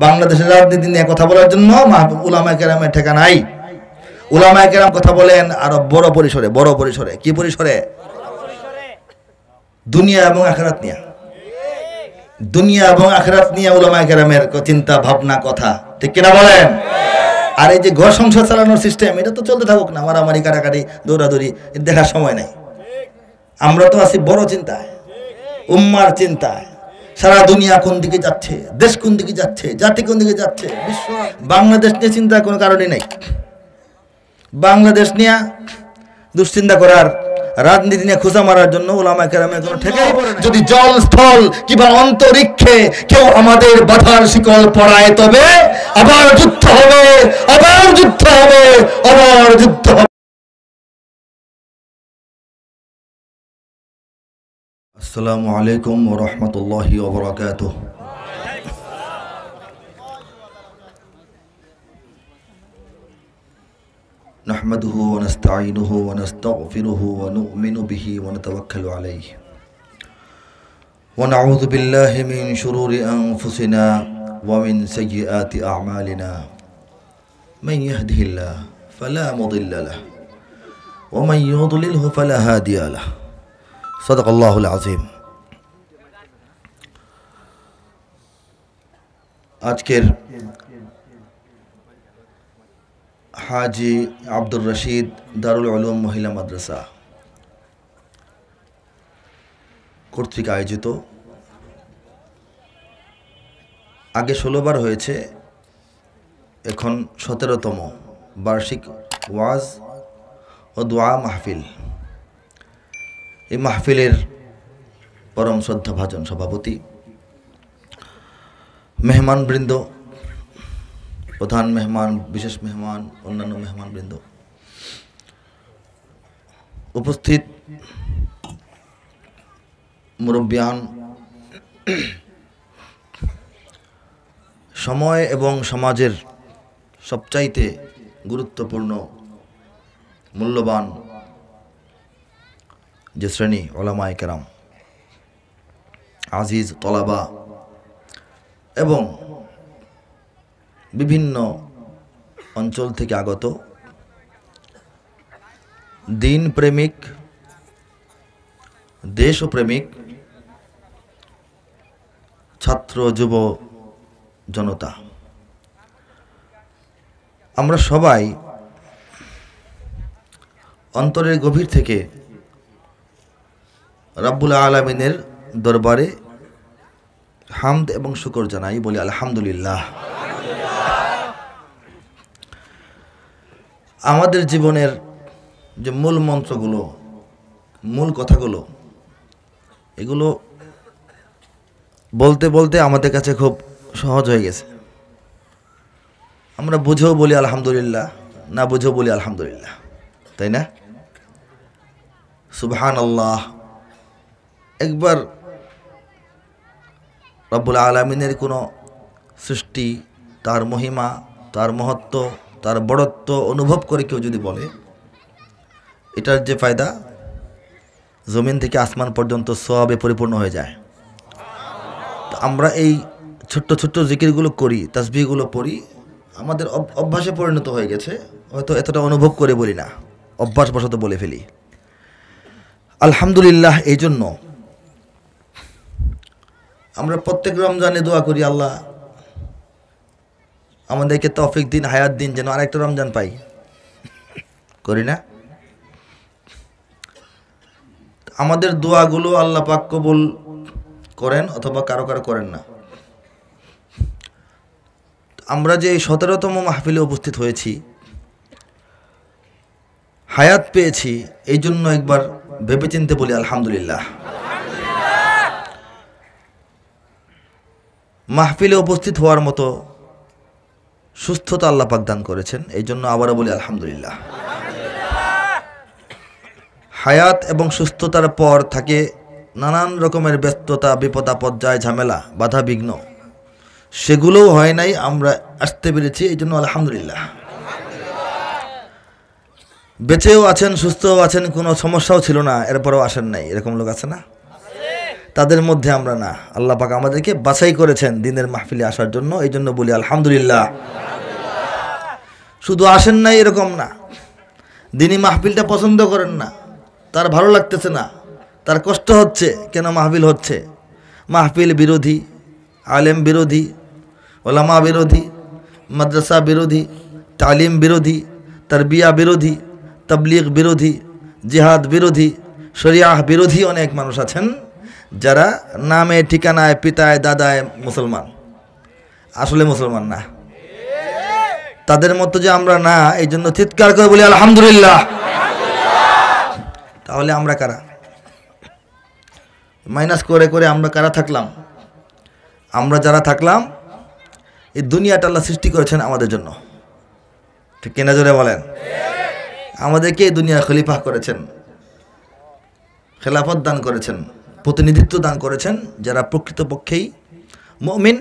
বাংলাদেশের রাজনীতি নিয়ে কথা বলার জন্য উলামায়ে কেরামের ঠেকা নাই। উলামায়ে কেরাম কথা বলেন আরো বড় পরিসরে। কি পরিসরে? দুনিয়া এবং আখিরাত নিয়ে। দুনিয়া এবং আখিরাত নিয়ে উলামায়ে কেরামের চিন্তা ভাবনা কথা, ঠিক কিনা বলেন? আর এই যে ঘর সংসার চালানোর সিস্টেম, এটা তো চলতে থাকুক না, মারামারি কাটাকাটি দৌড়াদৌড়ি দেখার সময় নাই। আমরা তো আছি বড় চিন্তায়, উম্মার চিন্তায়। সারা দুনিয়া কোন দিকে যাচ্ছে, দেশ কোন দিকে যাচ্ছে, জাতি কোন দিকে যাচ্ছে, বিশ্ব। বাংলাদেশ নিয়ে চিন্তার কোনো কারণই নাই। বাংলাদেশ নিয়ে দুশ্চিন্তা করার, রাজনীতি নিয়ে খোঁচা মারার জন্য উলামায়ে কেরামের কোনো ঠেকাই পড়ে না। যদি জল স্থল কিংবা অন্তরিক্ষে কেউ আমাদের বাধার শিকল পড়ায়, তবে আবার যুদ্ধ হবে, আবার যুদ্ধ হবে, আবার যুদ্ধ হবে। আসসালামু আলাইকুম ওয়া রাহমাতুল্লাহি ওয়া বারাকাতুহু। نحمده ونستعينه ونستغفره ونؤمن به ونتوكل عليه ونعوذ بالله من شرور أنفسنا ومن سيئات أعمالنا من يهده الله فلا مضل له ومن يضلله فلا هادي له صدق الله العظيم। আজকের হাজি আব্দুর রশিদ দারুল উলুম মহিলা মাদ্রাসা কর্তৃক আয়োজিত, আগে 16 বার হয়েছে, এখন 17তম বার্ষিক ওয়াজ ও দোয়া মাহফিল। এই মাহফিলের পরম শ্রদ্ধাভাজন সভাপতি, মেহমানবৃন্দ, প্রধান মেহমান, বিশেষ মেহমান, অন্যান্য মেহমানবৃন্দ, উপস্থিত মুরব্বিয়ান, সময় এবং সমাজের সবচাইতে গুরুত্বপূর্ণ মূল্যবান যে শ্রেণী উলামায়ে কেরাম, আজিজ তলাবা এবং বিভিন্ন অঞ্চল থেকে আগত দিন প্রেমিক, দেশ প্রেমিক ছাত্র যুব জনতা, আমরা সবাই অন্তরের গভীর থেকে রাব্বুল আলামিনের দরবারে হামদ এবং শুকর জানাই, বলি আলহামদুলিল্লাহ। আমাদের জীবনের যে মূল মন্ত্রগুলো, মূল কথাগুলো, এগুলো বলতে বলতে আমাদের কাছে খুব সহজ হয়ে গেছে। আমরা বুঝেও বলি আলহামদুলিল্লাহ, না বুঝেও বলি আলহামদুলিল্লাহ, তাই না? সুবহানাল্লাহ। একবার রব্বুল আলামিনের কোনো সৃষ্টি, তার মহিমা, তার মহত্ব, তার বড়ত্ব অনুভব করে কেউ যদি বলে, এটার যে ফায়দা জমিন থেকে আসমান পর্যন্ত সওয়াবে পরিপূর্ণ হয়ে যায়। আমরা এই ছোট্ট ছোট্ট জিকিরগুলো করি, তাসবিহগুলো পড়ি, আমাদের অভ্যাসে পরিণত হয়ে গেছে, হয়তো এতটা অনুভব করে বলি না, অভ্যাসবশত বলে ফেলি আলহামদুলিল্লাহ। এই জন্য আমরা প্রত্যেক রমজানে দোয়া করি, আল্লাহ আমাদেরকে তৌফিক দিন, হায়াত দিন, যেন আরেকটা রমজান পাই, করি না? আমাদের দোয়াগুলো আল্লাহ পাক কবুল করেন অথবা কারো কারো করেন না। আমরা যে 17তম মাহফিলে উপস্থিত হয়েছি, হায়াত পেয়েছি, এই জন্য একবার ভেবেচিন্তে বলি আলহামদুলিল্লাহ। মাহফিলে উপস্থিত হওয়ার মতো সুস্থতা আল্লাহ পাক দান করেছেন, এই জন্য আবারও বলি আলহামদুলিল্লাহ। হায়াত এবং সুস্থতার পর থাকে নানান রকমের ব্যস্ততা, বিপদ আপদ, যায় ঝামেলা, বাধা বিঘ্ন, সেগুলোও হয় নাই, আমরা আসতে পেরেছি, এই জন্য আলহামদুলিল্লাহ। বেঁচেও আছেন, সুস্থও আছেন, কোনো সমস্যাও ছিল না, এরপরেও আসেন নাই, এরকম লোক আছে না? তাদের মধ্যে আমরা না। আল্লাহ পাক আমাদেরকে বাছাই করেছেন দিনের মাহফিলে আসার জন্য, এই জন্য বলি আলহামদুলিল্লাহ। শুধু আসেন নাই এরকম না, দিনই মাহফিলটা পছন্দ করেন না, তার ভালো লাগতেছে না, তার কষ্ট হচ্ছে, কেন মাহফিল হচ্ছে? মাহফিল বিরোধী, আলেম বিরোধী, ওলামা বিরোধী, মাদ্রাসা বিরোধী, তালিম বিরোধী, তারবিয়া বিরোধী, তাবলিগ বিরোধী, জিহাদ বিরোধী, শরিয়াহ বিরোধী অনেক মানুষ আছেন যারা নামে ঠিকানায় পিতায় দাদায় মুসলমান, আসলে মুসলমান না। তাদের মতো যে আমরা না, এই জন্য চিৎকার করে বলি আলহামদুলিল্লাহ। তাহলে আমরা কারা? মাইনাস করে করে আমরা কারা থাকলাম? আমরা যারা থাকলাম, এই দুনিয়াটা আল্লাহ সৃষ্টি করেছেন আমাদের জন্য, ঠিক কিনা জোরে বলেন? আমাদেরকে এই দুনিয়ার খলিফা করেছেন, খেলাফত দান করেছেন, প্রতিনিধিত্ব দান করেছেন যারা প্রকৃতপক্ষেই মুমিন,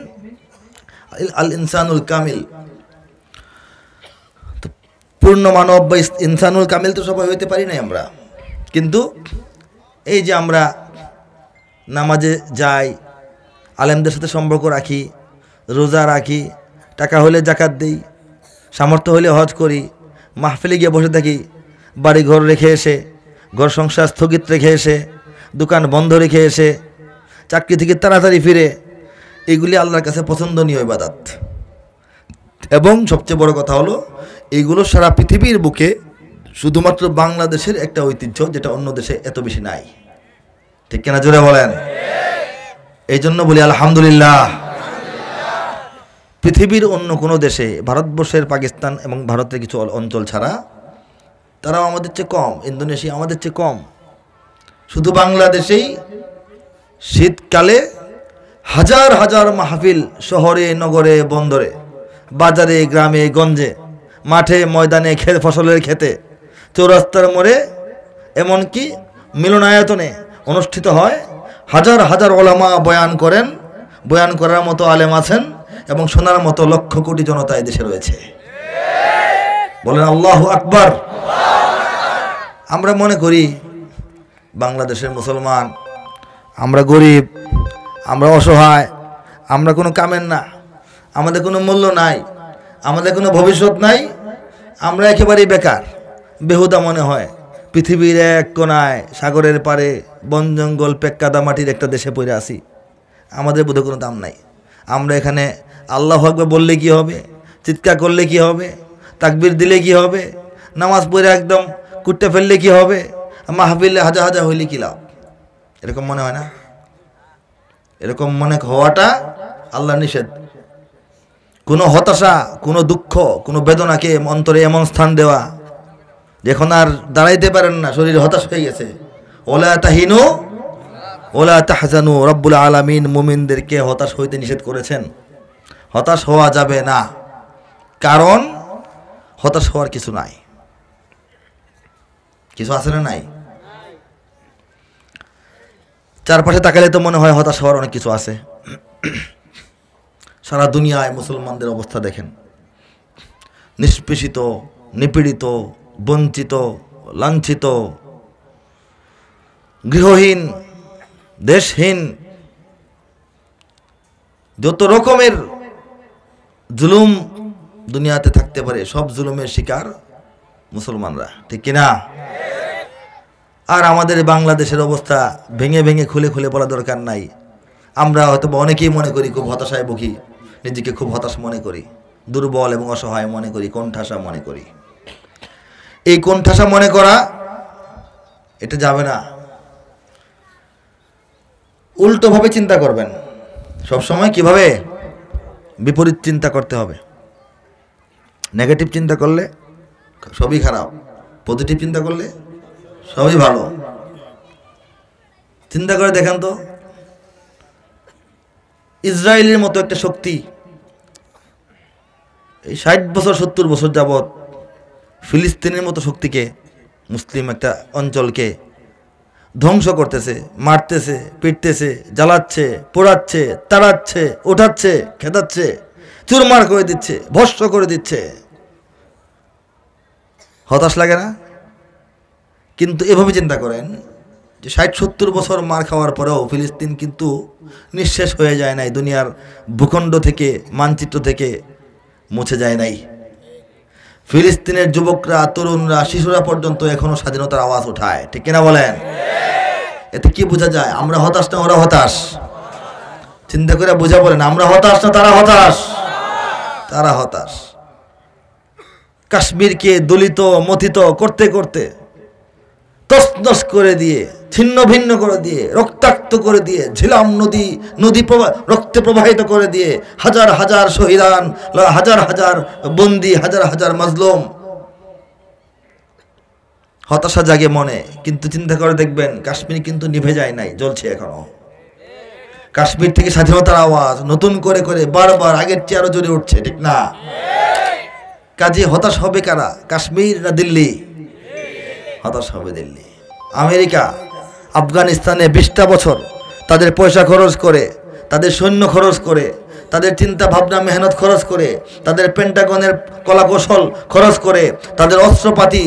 আল ইনসানুল কামিল, পূর্ণ মানব বা ইনসানুল কামিল তো সবাই হইতে পারি নাই আমরা, কিন্তু এই যে আমরা নামাজে যাই, আলেমদের সাথে সম্পর্ক রাখি, রোজা রাখি, টাকা হলে জাকাত দিই, সামর্থ্য হলে হজ করি, মাহফিলে গিয়ে বসে থাকি, বাড়ি ঘর রেখে এসে, ঘর সংসার স্থগিত রেখে এসে, দোকান বন্ধ রেখে এসে, চাকরি থেকে তাড়াতাড়ি ফিরে, এগুলি আল্লাহর কাছে পছন্দনীয় ইবাদত। এবং সবচেয়ে বড় কথা হলো এইগুলো সারা পৃথিবীর বুকে শুধুমাত্র বাংলাদেশের একটা ঐতিহ্য, যেটা অন্য দেশে এত বেশি নাই, ঠিক কিনা জোরে বলেন? এই জন্য বলি আলহামদুলিল্লাহ। পৃথিবীর অন্য কোনো দেশে, ভারতবর্ষের পাকিস্তান এবং ভারতের কিছু অঞ্চল ছাড়া, তারাও আমাদের চেয়ে কম, ইন্দোনেশিয়া আমাদের চেয়ে কম। শুধু বাংলাদেশেই শীতকালে হাজার হাজার মাহফিল, শহরে নগরে বন্দরে, বাজারে গ্রামে গঞ্জে, মাঠে ময়দানে, ফসলের খেতে, চৌরাস্তার মোড়ে, এমনকি মিলনায়তনে অনুষ্ঠিত হয়। হাজার হাজার ওলামা বয়ান করেন, বয়ান করার মতো আলেম আছেন এবং শোনার মতো লক্ষ কোটি জনতা এই দেশে রয়েছে। বলেন আল্লাহু আকবার। আমরা মনে করি বাংলাদেশের মুসলমান, আমরা গরিব, আমরা অসহায়, আমরা কোনো কামের না, আমাদের কোনো মূল্য নাই, আমাদের কোনো ভবিষ্যৎ নাই, আমরা একেবারেই বেকার, বেহুদা মনে হয়। পৃথিবীর এক কোনায়, সাগরের পারে, বন জঙ্গল পেক্কাদা মাটির একটা দেশে পড়ে আসি, আমাদের বোধহয় কোনো দাম নাই। আমরা এখানে আল্লাহু আকবার বললে কি হবে, চিৎকার করলে কি হবে, তাকবীর দিলে কি হবে, নামাজ পড়ে একদম কুট্টে ফেললে কি হবে, মাহফিলে হাজার হাজার হইলে কি লাভ? এরকম মনে হয় না? এরকম মনে হওয়াটা আল্লাহ নিষেধ। কোনো হতাশা, কোনো দুঃখ, কোনো বেদনাকে অন্তরে এমন স্থান দেওয়া যখন আর দাঁড়াইতে পারেন না, শরীর হতাশ হয়ে গেছে। ওলা তাহিনু ওলা তাহজানু, রব্বুল আলামিন মুমিনদেরকে হতাশ হইতে নিষেধ করেছেন। হতাশ হওয়া যাবে না, কারণ হতাশ হওয়ার কিছু নাই। কিছু আছে না? নাই। চারপাশে তাকালে তো মনে হয় হতাশ হওয়ার অনেক কিছু আছে। সারা দুনিয়ায় মুসলমানদের অবস্থা দেখেন, নিষ্পেষিত, নিপীড়িত, বঞ্চিত, লাঞ্ছিত, গৃহহীন, দেশহীন, যত রকমের জুলুম দুনিয়াতে থাকতে পারে সব জুলুমের শিকার মুসলমানরা, ঠিক কিনা? আর আমাদের বাংলাদেশের অবস্থা ভেঙে ভেঙে খুলে খুলে বলা দরকার নাই। আমরা হয়তো অনেকেই মনে করি খুব হতাশায় ভুগি, নিজেকে খুব হতাশ মনে করি, দুর্বল এবং অসহায় মনে করি, কোণঠাসা মনে করি। এই কোণঠাসা মনে করা এটা যাবে না। উল্টোভাবে চিন্তা করবেন সবসময়। কিভাবে? বিপরীত চিন্তা করতে হবে। নেগেটিভ চিন্তা করলে সবই খারাপ, পজিটিভ চিন্তা করলে সবই ভালো। চিন্তা করে দেখেন তো, ইসরায়েলের মতো একটা শক্তি এই 60 বছর 70 বছর যাবৎ ফিলিস্তিনের মতো শক্তিকে, মুসলিম একটা অঞ্চলকে ধ্বংস করতেছে, মারতেছে, পিটতেছে, জ্বালাচ্ছে, পোড়াচ্ছে, তাড়াচ্ছে, ওঠাচ্ছে, খেদাচ্ছে, চুরমার করে দিচ্ছে, ভস্ম করে দিচ্ছে। হতাশ লাগে না? কিন্তু এভাবে চিন্তা করেন, যে ৬০-৭০ বছর মার খাওয়ার পরেও ফিলিস্তিন কিন্তু নিঃশেষ হয়ে যায় নাই, দুনিয়ার ভূখণ্ড থেকে, মানচিত্র থেকে মুছে যায় নাই। ফিলিস্তিনের যুবকরা, তরুণরা, শিশুরা পর্যন্ত এখনো স্বাধীনতার আওয়াজ উঠায়, ঠিক কিনা বলেন? এতে কি বোঝা যায়? আমরা হতাশ না ওরা হতাশ? চিন্তা করে বোঝা বলেন, আমরা হতাশ না তারা হতাশ? তারা হতাশ। কাশ্মীরকে দলিত মথিত করতে করতে, তছনছ করে দিয়ে, ছিন্ন ভিন্ন করে দিয়ে, রক্তাক্ত করে দিয়ে, ঝিলাম নদী রক্তে প্রবাহিত করে দিয়ে, হাজার হাজার শহীদান, হাজার হাজার বন্দী, হাজার হাজার মাজলুম। হতাশা জাগে মনে, কিন্তু চিন্তা করে দেখবেন কাশ্মীর কিন্তু নিভে যায় নাই, জ্বলছে এখনো। কাশ্মীর থেকে স্বাধীনতার আওয়াজ নতুন করে করে বারবার আগের চেয়ে আরো জোরে উঠছে, ঠিক না? কাজে হতাশ হবে কারা? কাশ্মীর না দিল্লি? হতাশ হবে দিল্লি। আমেরিকা আফগানিস্তানে 20টা বছর তাদের পয়সা খরচ করে, তাদের সৈন্য খরচ করে, তাদের চিন্তা ভাবনা মেহনত খরচ করে, তাদের পেন্টাগনের কলাকৌশল খরচ করে, তাদের অস্ত্রপাতি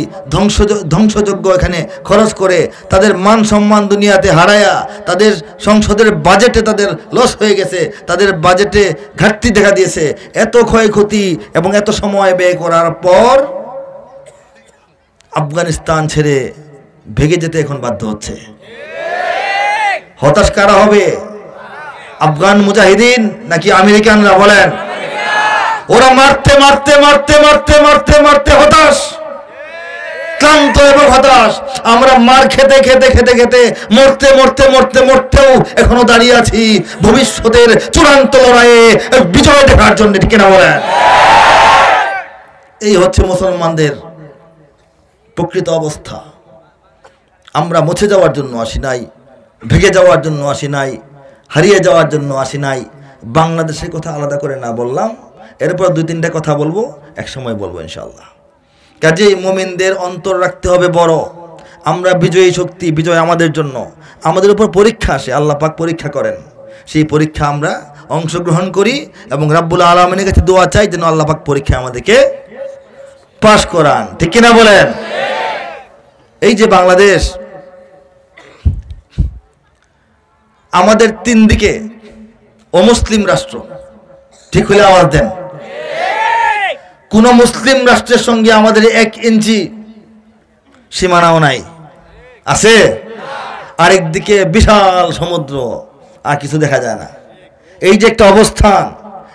ধ্বংসযোগ্য এখানে খরচ করে, তাদের মান সম্মান দুনিয়াতে হারায়া, তাদের সংসদের বাজেটে তাদের লস হয়ে গেছে, তাদের বাজেটে ঘাটতি দেখা দিয়েছে। এত ক্ষয়ক্ষতি এবং এত সময় ব্যয় করার পর আফগানিস্তান ছেড়ে ভেগে যেতে এখন বাধ্য হচ্ছে। হতাশ কারা হবে? আফগান মুজাহিদিন নাকি আমেরিকানরা? বলেন। ওরা মারতে মারতে মারতে মারতে মারতে মারতে হতাশ, ক্লান্ত এবং হতাশ। আমরা মার খেতে খেতে খেতে খেতে মরতে মরতে মরতে মরতেও এখনো দাঁড়িয়ে আছি ভবিষ্যতের চূড়ান্ত লড়াইয়ে বিজয় দেখার জন্য, ঠিক না বলেন? এই হচ্ছে মুসলমানদের প্রকৃত অবস্থা। আমরা মুছে যাওয়ার জন্য আসি নাই, ভেঙে যাওয়ার জন্য আসি নাই, হারিয়ে যাওয়ার জন্য আসি নাই। বাংলাদেশের কথা আলাদা করে না বললাম, এরপর 2-3টা কথা বলবো, এক সময় বলবো ইনশাআল্লাহ। কাজেই মুমিনদের অন্তর রাখতে হবে বড়। আমরা বিজয়ী শক্তি, বিজয় আমাদের জন্য। আমাদের উপর পরীক্ষা আসে, আল্লাহ পাক পরীক্ষা করেন। সেই পরীক্ষা আমরা অংশগ্রহণ করি এবং রাব্বুল আলামিনের কাছে দোয়া চাই যেন আল্লাহ পাক পরীক্ষা আমাদেরকে পাস করান, ঠিক কিনা বলেন? এই যে বাংলাদেশ, আমাদের 3 দিকে অমুসলিম রাষ্ট্র, ঠিক হলে আওয়াজ দেন। কোন মুসলিম রাষ্ট্রের সঙ্গে আমাদের 1 ইঞ্চি সীমানাও নাই, আছে? আরেকদিকে বিশাল সমুদ্র, আর কিছু দেখা যায় না। এই যে একটা অবস্থান,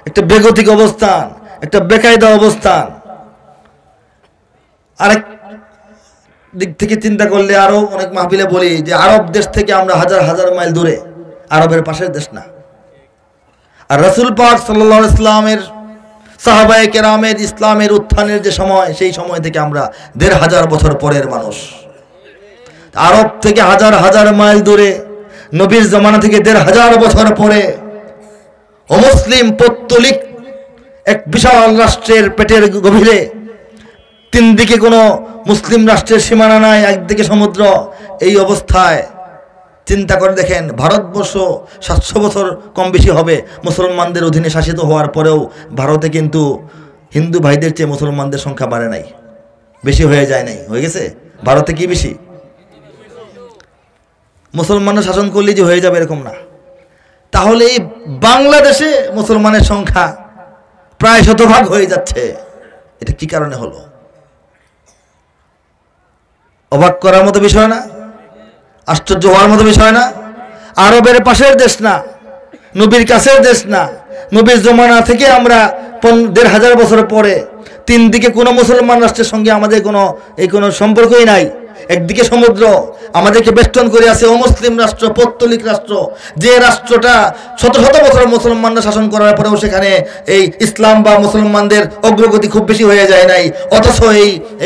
একটা বেগতিক অবস্থান, একটা বেকায়দা অবস্থান। আরেক দিক থেকে চিন্তা করলে আরো অনেক মাহফিলে বলি যে আরব দেশ থেকে আমরা হাজার হাজার মাইল দূরে, আরবের পাশের দেশ না। আর রাসূল পাক সাল্লাল্লাহু আলাইহি ওয়াসাল্লামের, সাহাবায়ে কেরামের ইসলামের উত্থানের যে সময়, সেই সময় থেকে আমরা 1500 বছর পরের মানুষ। আরব থেকে হাজার হাজার মাইল দূরে, নবীর জামানা থেকে 1500 বছর পরে অমুসলিম পৌত্তলিক এক বিশাল রাষ্ট্রের পেটের গভীরে, 3 দিকে কোনো মুসলিম রাষ্ট্রের সীমানা নাই, একদিকে সমুদ্র। এই অবস্থায় চিন্তা করে দেখেন, ভারতবর্ষ 700 বছর কম বেশি হবে মুসলমানদের অধীনে শাসিত হওয়ার পরেও ভারতে কিন্তু হিন্দু ভাইদের চেয়ে মুসলমানদের সংখ্যা বাড়ে নাই, বেশি হয়ে যায় নাই, হয়ে গেছে। ভারতে কি বেশি? মুসলমানরা শাসন করলে যে হয়ে যাবে এরকম না। তাহলে এই বাংলাদেশে মুসলমানের সংখ্যা প্রায় শতভাগ হয়ে যাচ্ছে, এটা কি কারণে হলো? অবাক করার মতো বিষয় না? আশ্চর্য হওয়ার মতো বিষয় না? আরবের পাশের দেশ না, নবীর কাছের দেশ না, নবীর জমানা থেকে আমরা 1500 বছর পরে 3 দিকে কোনো মুসলমান রাষ্ট্রের সঙ্গে আমাদের কোনো সম্পর্কই নাই। একদিকে সমুদ্র, আমাদেরকে বেষ্টন করে আছে অমুসলিম রাষ্ট্র, পৌত্তলিক রাষ্ট্র, যে রাষ্ট্রটা শত শত বছর মুসলমানরা শাসন করার পরেও সেখানে এই ইসলাম বা মুসলমানদের অগ্রগতি খুব বেশি হয়ে যায় নাই। অথচ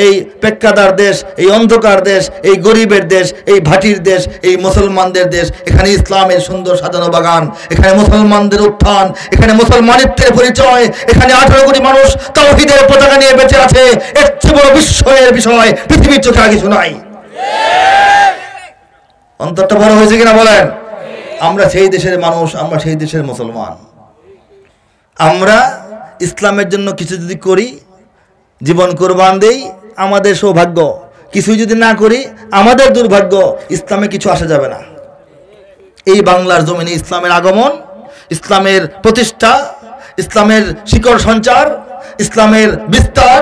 এই পেক্কাদার দেশ, এই অন্ধকার দেশ, এই গরিবের দেশ, এই ভাটির দেশ, এই মুসলমানদের দেশ, এখানে ইসলামের সুন্দর সাজানো বাগান, এখানে মুসলমানদের উত্থান, এখানে মুসলমানিত্বের পরিচয়, এখানে 18 কোটি মানুষ তাওহীদের পতাকা নিয়ে বেঁচে আছে। এর চেয়ে বড় বিস্ময়ের বিষয় পৃথিবীর চোখে আর কিছু নাই। অন্তরটা বড় হয়েছে কিনা বলেন? আমরা সেই দেশের মানুষ, আমরা সেই দেশের মুসলমান। আমরা ইসলামের জন্য কিছু যদি করি, জীবন কোরবান দেই, আমাদের সৌভাগ্য। কিছু যদি না করি আমাদের দুর্ভাগ্য, ইসলামে কিছু আসা যাবে না। এই বাংলার জমিনে ইসলামের আগমন, ইসলামের প্রতিষ্ঠা, ইসলামের শিকড় সঞ্চার, ইসলামের বিস্তার,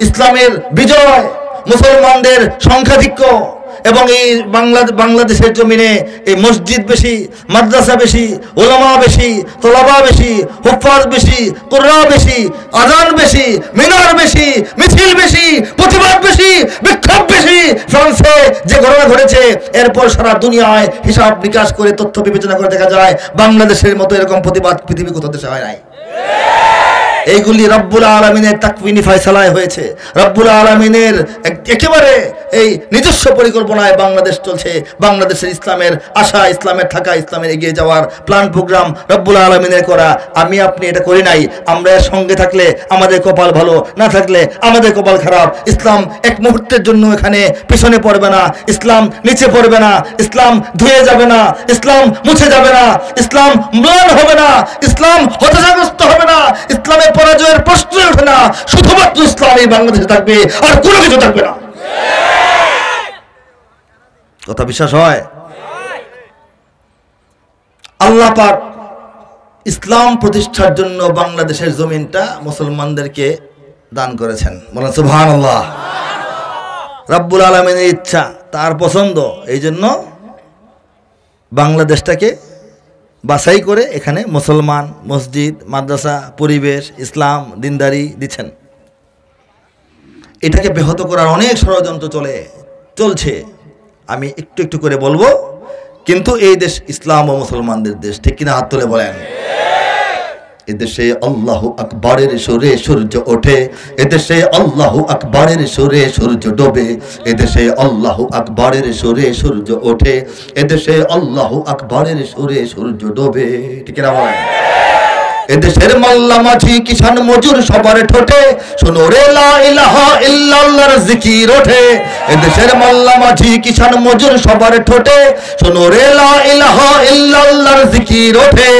ইসলামের বিজয়, মুসলমানদের সংখ্যাধিক্য এবং এই বাংলাদেশের জমিনে এই মসজিদ বেশি, মাদ্রাসা বেশি, ওলামা বেশি, তোলাবা বেশি, হুফাজ বেশি, কুররা বেশি, আজান বেশি, মিনার বেশি, মিছিল বেশি, প্রতিবাদ বেশি, বিক্ষোভ বেশি। ফ্রান্সে যে ঘটনা ঘটেছে এরপর সারা দুনিয়ায় হিসাব নিকাশ করে তথ্য বিবেচনা করে দেখা যায় বাংলাদেশের মতো এরকম প্রতিবাদ পৃথিবীর কোথাও দেশে হয় নাই। এইগুলি রব্বুল আলামিনের তাকওয়িনি ফয়সালায় হয়েছে। রব্বুল আলামিনের একেবারে এই নিজস্ব পরিকল্পনায় বাংলাদেশ চলছে। বাংলাদেশের ইসলামের আশা, ইসলামের থাকা, ইসলামের এগিয়ে যাওয়ার প্ল্যান প্রোগ্রাম রব্বুল আলামিনের করা। আমি আপনি এটা করি নাই। আমরা এর সঙ্গে থাকলে আমাদের কপাল ভালো, না থাকলে আমাদের কপাল খারাপ। ইসলাম এক মুহূর্তের জন্য এখানে পিছনে পড়বে না, ইসলাম নিচে পড়বে না, ইসলাম ধুয়ে যাবে না, ইসলাম মুছে যাবে না, ইসলাম ম্লান হবে না, ইসলাম হতাশাগ্রস্ত হবে না, ইসলামের পরাজয়ের প্রশ্নই ওঠে না। শুধুমাত্র ইসলাম এই বাংলাদেশে থাকবে, আর কোনো কিছু থাকবে না। কথা বিশ্বাস হয়? আল্লাহ পাক ইসলাম প্রতিষ্ঠার জন্য বাংলাদেশের জমিনটা মুসলমানদেরকে দান করেছেন। বলেন সুবহানাল্লাহ। রব্বুল আলামিনের ইচ্ছা, তার পছন্দ, এই জন্য বাংলাদেশটাকে বাছাই করে এখানে মুসলমান, মসজিদ, মাদ্রাসা, পরিবেশ, ইসলাম, দিনদারি দিচ্ছেন। এটাকে ব্যাহত করার অনেক ষড়যন্ত্র চলছে। আমি একটু একটু করে বলবো, কিন্তু এই দেশ ইসলাম ও মুসলমানদের দেশ, ঠিক কিনা? হাত তুলে বলেন। এদেশে আল্লাহু আকবারের সুরে সূর্য ওঠে, এদেশে আল্লাহু আকবারের সুরে সূর্য ডোবে, এদেশে আল্লাহু আকবারের সুরে সূর্য ওঠে, এদেশে আল্লাহু আকবারের সুরে সূর্য ডোবে, ঠিক না বলেন? এদেশের মাল্লা মাঝি কিষান মজুর সবার ঠোঁটে শোনো রে লা ইলাহা ইল্লাল্লাহর জিকির ওঠে, এদেশের মাল্লা মাঝি কিষান মজুর সবার ঠোঁটে শোনো রে লা ইলাহা ইল্লাল্লাহর জিকির ওঠে।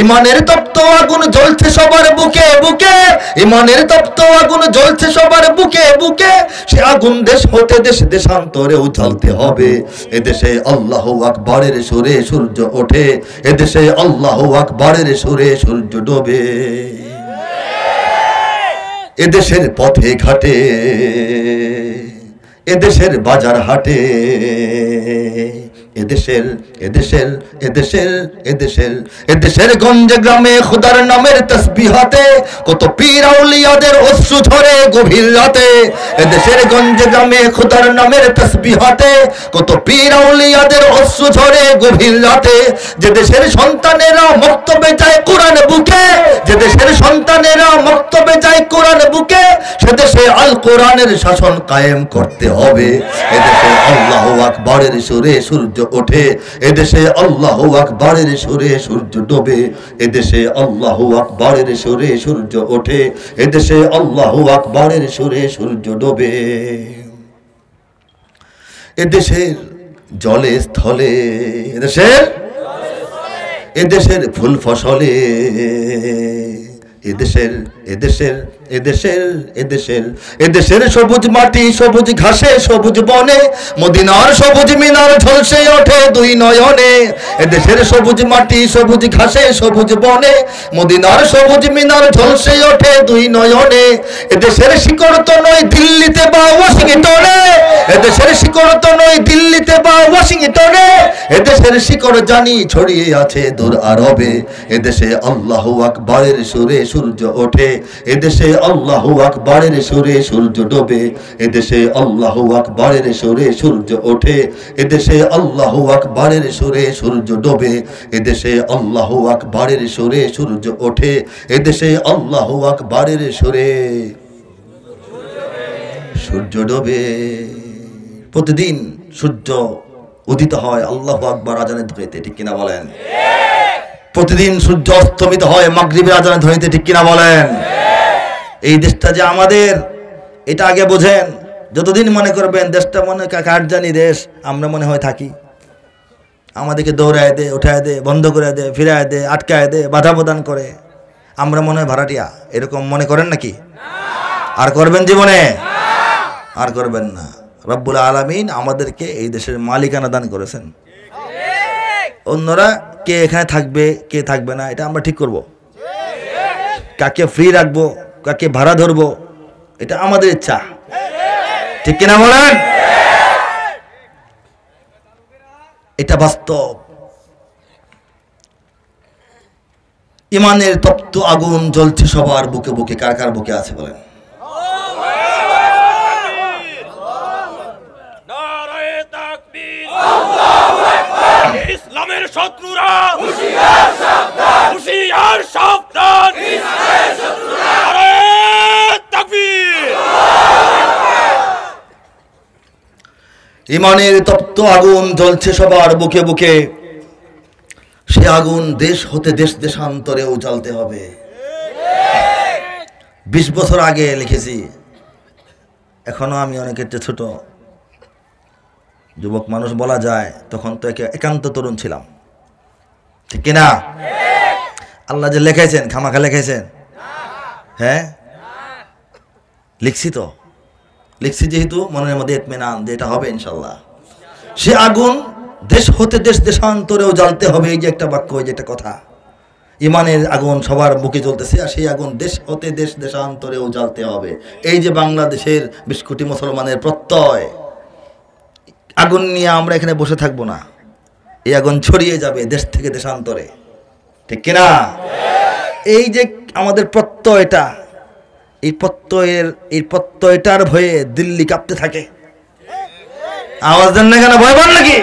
ইমানের তপ্ত আগুন জ্বলছে সবার বুকে বুকে, ইমানের তপ্ত আগুন জ্বলছে সবার বুকে বুকে, সে আগুন দেশ হতে দেশ দেশান্তরেও জ্বলতে হবে। এদেশে আল্লাহু আকবারের সুরে সূর্য ওঠে, এদেশে আল্লাহু আকবারের সুরে সূর্য ডোবে। এদেশের পথে ঘাটে, এদেশের বাজার হাটে, এদেশের এদেশের এদেশের এদেশের এদেশের গঞ্জে গ্রামে খোদার নামের তাসবিহাতে কত পীর আউলিয়াদের অশ্রু ঝরে গভীর রাতে। এদেশের গঞ্জে গ্রামে খোদার নামের তাসবিহাতে কত পীর আউলিয়াদের অশ্রু ঝরে গভীর রাতে। যে দেশের সন্তানেরা মক্তবে যায় কোরআন বুকে, যে দেশের সন্তানেরা মক্তবে যায় কোরআন বুকে, সে দেশে আল কোরআনের শাসন কায়েম করতে হবে। এদেশে আল্লাহু আকবারের সুরে সূর্য ওঠে, এদেশে আল্লাহু আকবারের সুরে সূর্য ডোবে, এদেশে আল্লাহু আকবারের সুরে সূর্য ওঠে, এদেশে আল্লাহু আকবারের সুরে সূর্য ডোবে। এদেশের জলে স্থলে, এদেশের ফুল ফসলে, এদেশের এদেশের এদেশের এদেশের এদেশের সবুজ মাটি সবুজ ঘাসে সবুজ বনে, মদিনার সবুজ মিনার ঝলসে ওঠে দুই নয়নে। এদেশের সবুজ মাটি সবুজ ঘাসে সবুজ বনে, মদিনার সবুজ মিনার ঝলসে ওঠে দুই নয়নে। এদেশের শিকড় তো নয় দিল্লিতে বা ওয়াশিংটনে, এদেশের শিকড় তো নয় দিল্লিতে বা ওয়াশিংটনে, এদেশের শিকড় জানি ছড়িয়ে আছে দূর আরবে। এদেশে আল্লাহু আকবারের সুরে সূর্য ওঠে, এদেশে আল্লাহু আকবারের সুরে সূর্য ডোবে, এদেশে আল্লাহু আকবারের সুরে সূর্য ওঠে, এদেশে আল্লাহু আকবারের সুরে সূর্য ডোবে, এদেশে আল্লাহু আকবারের সুরে সূর্য ওঠে, এদেশে আল্লাহু আকবারের সুরে সূর্য ডোবে। প্রতিদিন সূর্য উদিত হয় আল্লাহু আকবার আজানের ধ্বনিতে, ঠিক কিনা বলেন? প্রতিদিন সূর্য অস্তমিত হয় মাগরিবের আজানের ধ্বনিতে, ঠিক কিনা বলেন? এই দেশটা যে আমাদের, এটা আগে বোঝেন। যতদিন মনে করবেন দেশটা মনে কারজানি দেশ, আমরা মনে হয় থাকি, আমাদেরকে দৌড়ায় দে, উঠায় দে, বন্ধ করে দে, ফিরায় দে, আটকায় দে, বাধা প্রদান করে, আমরা মনে হয় ভাড়াটিয়া, এরকম মনে করেন নাকি? আর করবেন জীবনে? আর করবেন না। রব্বুল আলামিন আমাদেরকে এই দেশের মালিকানা দান করেছেন। অন্যরা কে এখানে থাকবে কে থাকবে না এটা আমরা ঠিক করব। কাকে ফ্রি রাখবো কাকে ভাড়া ধরবো এটা আমাদের ইচ্ছা, ঠিক কিনা বলেন? এটা বাস্তব। ইমানের তপ্ত আগুন জ্বলছে সবার বুকে বুকে। কার কার বুকে আছে বলেন? ইসলামের শত্রুরা হুঁশিয়ার সাবধান, হুঁশিয়ার সাবধান, ইসলামের শত্রুরা নারে তাকবীর। ইমানের তপ্ত আগুন জ্বলছে সবার বুকে বুকে। সে আগুন দেশ হতে দেশ দেশান্তরেও জ্বলতে হবে। 20 বছর আগে লিখেছি, এখনো আমি অনেকের চেয়ে ছোট যুবক মানুষ বলা যায়, তখন তো একান্ত তরুণ ছিলাম, ঠিক কিনা? আল্লাহ যে লেখাইছেন খামাখা লেখাইছেন? হ্যাঁ লিখছি তো, লিখছি যেহেতু মনের মধ্যে ইতমিনান যে এটা হবে ইনশাল্লাহ। সে আগুন দেশ হতে দেশ দেশান্তরেও জ্বলতে হবে। এই যে একটা বাক্য, এই যে একটা কথা, ইমানের আগুন সবার বুকে জ্বলতেছে আর সেই আগুন দেশ হতে দেশ দেশান্তরেও জ্বলতে হবে। এই যে বাংলাদেশের 20 কোটি মুসলমানের প্রত্যয়, আগুন নিয়ে আমরা এখানে বসে থাকবো না, এই আগুন ছড়িয়ে যাবে দেশ থেকে দেশান্তরে, ঠিক কিনা? এই যে আমাদের প্রত্যয়টা, এই প্রত্যয়টার ভয়ে দিল্লি কাঁপতে থাকে। আওয়াজ দেন না কেন? ভয় পান নাকি?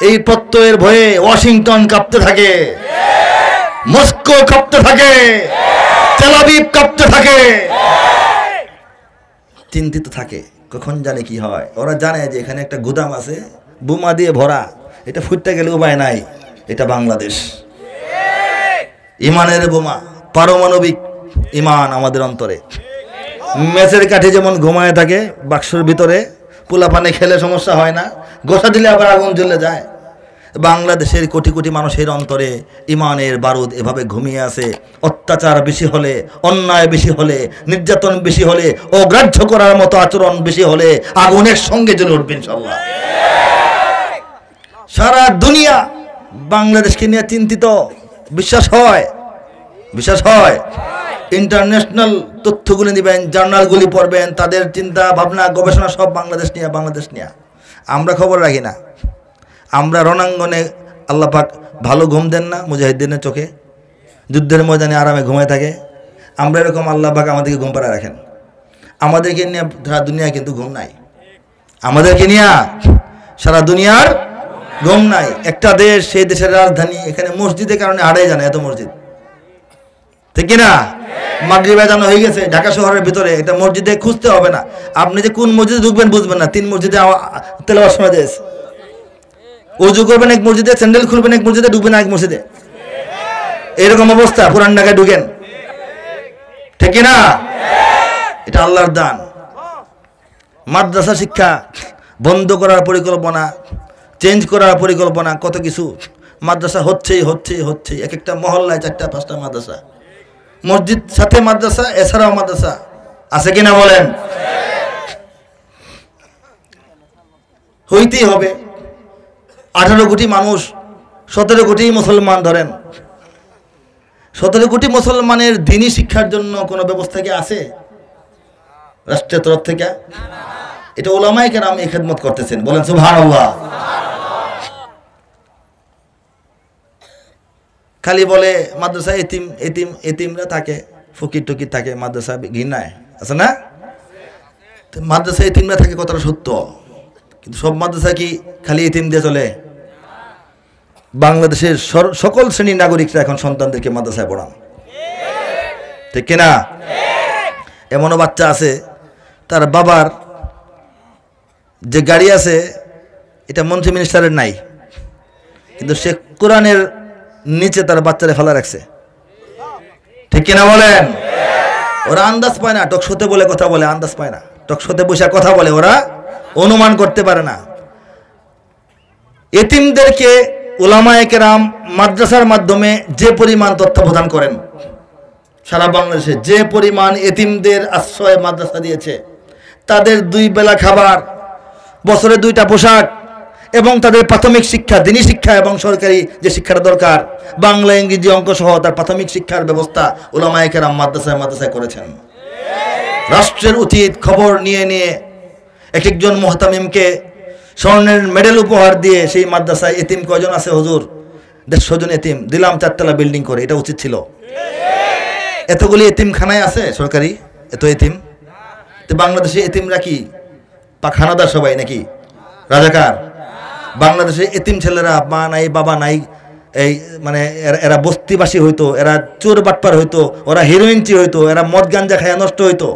এই প্রত্যয়ের ভয়ে ওয়াশিংটন কাঁপতে থাকে, মস্কো কাঁপতে থাকে, তেল আবিব কাঁপতে থাকে, চিন্তিত থাকে কখন জানে কি হয়। ওরা জানে যে এখানে একটা গুদাম আছে বোমা দিয়ে ভরা, এটা ফুটতে গেলে উপায় নাই, এটা বাংলাদেশ। ইমানের বোমা, পারমাণবিক ইমান আমাদের অন্তরে। মেচের কাঠি যেমন ঘুমায় থাকে বাক্সের ভিতরে, পোলা পানে খেলে সমস্যা হয় না, গোসা দিলে আবার আগুন জ্বলে যায়। বাংলাদেশের কোটি কোটি মানুষের অন্তরে ইমানের বারুদ এভাবে ঘুমিয়ে আছে। অত্যাচার বেশি হলে, অন্যায় বেশি হলে, নির্যাতন বেশি হলে, অগ্রাহ্য করার মতো আচরণ বেশি হলে আগুনের সঙ্গে জ্বলে উঠবে ইনশাআল্লাহ। সারা দুনিয়া বাংলাদেশকে নিয়ে চিন্তিত, বিশ্বাস হয়, বিশ্বাস হয়। ইন্টারন্যাশনাল তথ্যগুলি নেবেন, জার্নালগুলি পড়বেন, তাদের চিন্তা ভাবনা গবেষণা সব বাংলাদেশ নিয়ে, বাংলাদেশ নিয়ে। আমরা খবর রাখি না। আমরা রণাঙ্গনে আল্লাহ পাক ভালো ঘুম দেন না মুজাহিদ্দিনের চোখে, যুদ্ধের ময়দানে আরামে ঘুমায় থাকে। আমরা এরকম আল্লাহ পাক আমাদেরকে ঘুম পাড়ায় রাখেন। আমাদেরকে নিয়ে সারা দুনিয়া কিন্তু ঘুম নাই, আমাদেরকে নিয়ে সারা দুনিয়ার ঘুম নাই। একটা দেশ, সেই দেশের রাজধানী, এখানে মসজিদের কারণে হারাই জানে এত মসজিদ, ঠিক কিনা? মাগরিব আযান হয়ে গেছে ঢাকা শহরের ভিতরে, একটা মসজিদে খুঁজতে হবে না। আপনি যে কোন মসজিদে ঢুকবেন বুঝবেন না, 3 মসজিদে তেলাওয়াত শোনা যাচ্ছে। ওযু করবেন এক মসজিদে, স্যান্ডেল খুলবেন এক মসজিদে, ঢুকবেন এক মসজিদে, এরকম অবস্থা। পুরান ঢাকায় ঢুকেন, ঠিক কিনা? এটা আল্লাহর দান। মাদ্রাসা শিক্ষা বন্ধ করার পরিকল্পনা, চেঞ্জ করার পরিকল্পনা, কত কিছু। মাদ্রাসা হচ্ছেই হচ্ছেই হচ্ছেই, এক একটা মহল্লায় 4টা 5টা মাদ্রাসা, মসজিদ সাথে মাদ্রাসা, এছাড়াও মাদ্রাসা আছে কিনা বলেন? হইতেই হবে। 18 কোটি মানুষ, 17 কোটি মুসলমান ধরেন, 17 কোটি মুসলমানের দ্বীনি শিক্ষার জন্য কোনো ব্যবস্থা কি আছে রাষ্ট্রের তরফ থেকে? এটা উলামায়ে কেরাম এই খেদমত করতেছেন, বলেন সুবহানাল্লাহ। খালি বলে মাদ্রাসা এতিম এতিম এতিমরা থাকে, ফকির টকির থাকে, মাদ্রাসা ঘৃণায় আছে না? মাদ্রাসা এতিমরা থাকে, কথাটা সত্য, কিন্তু সব মাদ্রাসা কি খালি এতিম দিয়ে চলে? বাংলাদেশের সকল শ্রেণীর নাগরিকরা এখন সন্তানদেরকে মাদ্রাসায় পড়ান, ঠিক কিনা? এমনও বাচ্চা আছে তার বাবার যে গাড়ি আছে এটা মন্ত্রী মিনিস্টারের নাই, কিন্তু সে কোরআনের নিচে তার বাচ্চারে ফেলা রাখছে, ঠিক কিনা বলেন? ওরা আন্দাজ পায় না, টকশোতে বলে কথা বলে, আন্দাজ পায় না, টকশোতে বসে কথা বলে, ওরা অনুমান করতে পারে না। এতিমদেরকে উলামায়ে কেরাম মাদ্রাসার মাধ্যমে যে পরিমাণ তত্ত্বাবধান করেন, সারা বাংলাদেশে যে পরিমাণ এতিমদের আশ্রয় মাদ্রাসা দিয়েছে, তাদের 2 বেলা খাবার, বছরে 2টা পোশাক এবং তাদের প্রাথমিক শিক্ষা, দিনী শিক্ষা এবং সরকারি যে শিক্ষাটা দরকার, বাংলা, ইংরেজি, অঙ্ক সহ তার প্রাথমিক শিক্ষার ব্যবস্থা উলামায়ে কেরাম মাদ্রাসায় করেছেন। রাষ্ট্রের উচিত খবর নিয়ে নিয়ে এক একজন মুহতামিমকে স্বর্ণের মেডেল উপহার দিয়ে সেই মাদ্রাসায় এতিম কয়জন আছে হুজুর? 150 জন এতিম দিলাম 4 তলা বিল্ডিং করে, এটা উচিত ছিল। এতগুলি এতিমখানায় আছে সরকারি, এত এতিম। তো বাংলাদেশে এতিমরা কি পাখানাদার সবাই নাকি রাজাকার? বাংলাদেশে এতিম ছেলেরা মা নাই বাবা নাই, এই মানে এরা বস্তিবাসী হইতো, এরা চোর বাটপার হইতো, ওরা হিরোইনচি হইতো, এরা মদ গাঞ্জা খায়া নষ্ট হইতো।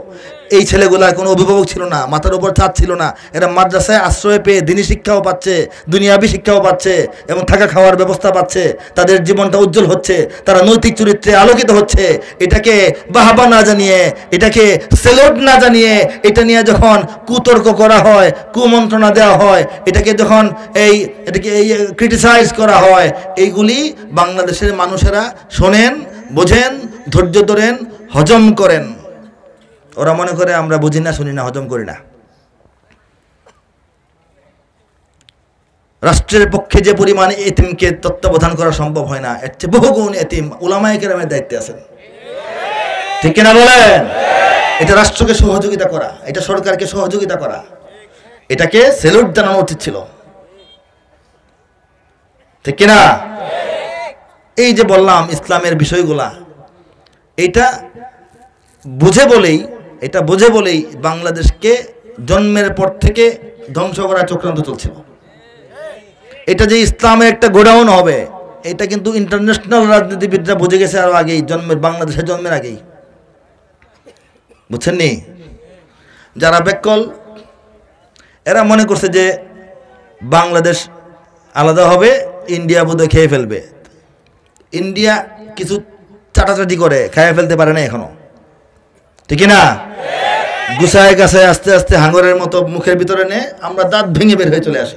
এই ছেলেগুলার কোনো অভিভাবক ছিল না, মাথার উপর ছাদ ছিল না। এরা মাদ্রাসায় আশ্রয় পেয়ে দিনী শিক্ষাও পাচ্ছে, দুনিয়াবি শিক্ষাও পাচ্ছে এবং থাকা খাওয়ার ব্যবস্থা পাচ্ছে। তাদের জীবনটা উজ্জ্বল হচ্ছে, তারা নৈতিক চরিত্রে আলোকিত হচ্ছে। এটাকে বাহাবা না জানিয়ে, এটাকে সেলুট না জানিয়ে, এটা নিয়ে যখন কুতর্ক করা হয়, কুমন্ত্রণা দেওয়া হয়, এটাকে যখন এটাকে ক্রিটিসাইজ করা হয়, এইগুলি বাংলাদেশের মানুষেরা শোনেন, বোঝেন, ধৈর্য ধরেন, হজম করেন। ওরা মনে করে আমরা বুঝি না, শুনি না, হজম করি না। রাষ্ট্রের পক্ষে যে পরিমাণে এতিমকে তত্ত্বাবধান করা সম্ভব হয় না, এর চেয়ে বহুগুণ এতিম উলামায়ে কেরামের দায়িত্বে আছেন। ঠিক কিনা বলেন? এটা রাষ্ট্রকে সহযোগিতা করা, এটা সরকারকে সহযোগিতা করা, এটাকে সেলুট জানানো উচিত ছিল। ঠিক কিনা? এই যে বললাম ইসলামের বিষয়গুলা, এটা বুঝে বলেই বাংলাদেশকে জন্মের পর থেকে ধ্বংস করার চক্রান্ত চলছিল। এটা যে ইসলামের একটা গোডাউন হবে, এটা কিন্তু ইন্টারন্যাশনাল রাজনীতিবিদরা বুঝে গেছে আরো আগেই, বাংলাদেশের জন্মের আগেই। বুঝছেন নি? যারা বেকল, এরা মনে করছে যে বাংলাদেশ আলাদা হবে, ইন্ডিয়া বোধহয় খেয়ে ফেলবে। ইন্ডিয়া কিছু চাটাচাটি করে খেয়ে ফেলতে পারে না এখনো, ঠিক না? গুছায় গাছায় আস্তে আস্তে হাঙ্গরের মতো মুখের ভিতরে নে, আমরা দাঁত ভেঙে বের হয়ে চলে আসি।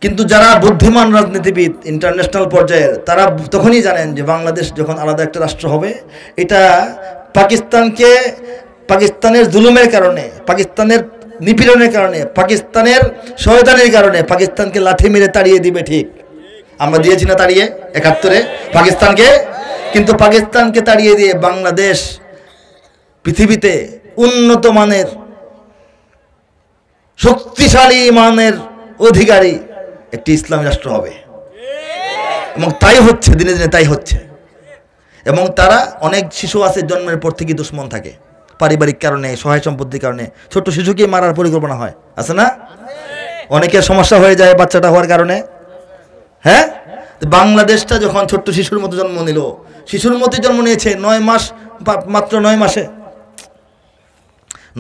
কিন্তু যারা বুদ্ধিমান রাজনীতিবিদ ইন্টারন্যাশনাল পর্যায়ের, তারা তখনই জানেন যে বাংলাদেশ যখন আলাদা একটা রাষ্ট্র হবে, এটা পাকিস্তানের জুলুমের কারণে, পাকিস্তানের নিপীড়নের কারণে, পাকিস্তানের শয়তানির কারণে পাকিস্তানকে লাঠি মেরে তাড়িয়ে দিবে। ঠিক আমরা দিয়েছি না তাড়িয়ে 71-এ পাকিস্তানকে? কিন্তু পাকিস্তানকে তাড়িয়ে দিয়ে বাংলাদেশ পৃথিবীতে উন্নত মানের, শক্তিশালী মানের অধিকারী একটি ইসলামী রাষ্ট্র হবে। এবং তাই হচ্ছে, দিনে দিনে তাই হচ্ছে। এবং তারা, অনেক শিশু আছে জন্মের পর থেকে দুশ্মন থাকে, পারিবারিক কারণে, সহায় সম্পত্তির কারণে ছোট শিশুকে মারার পরিকল্পনা হয়, আছে না? অনেকের সমস্যা হয়ে যায় বাচ্চাটা হওয়ার কারণে। হ্যাঁ, বাংলাদেশটা যখন ছোট্ট শিশুর মতো জন্ম নিল, শিশুর মতো জন্ম নিয়েছে 9 মাস, মাত্র 9 মাসে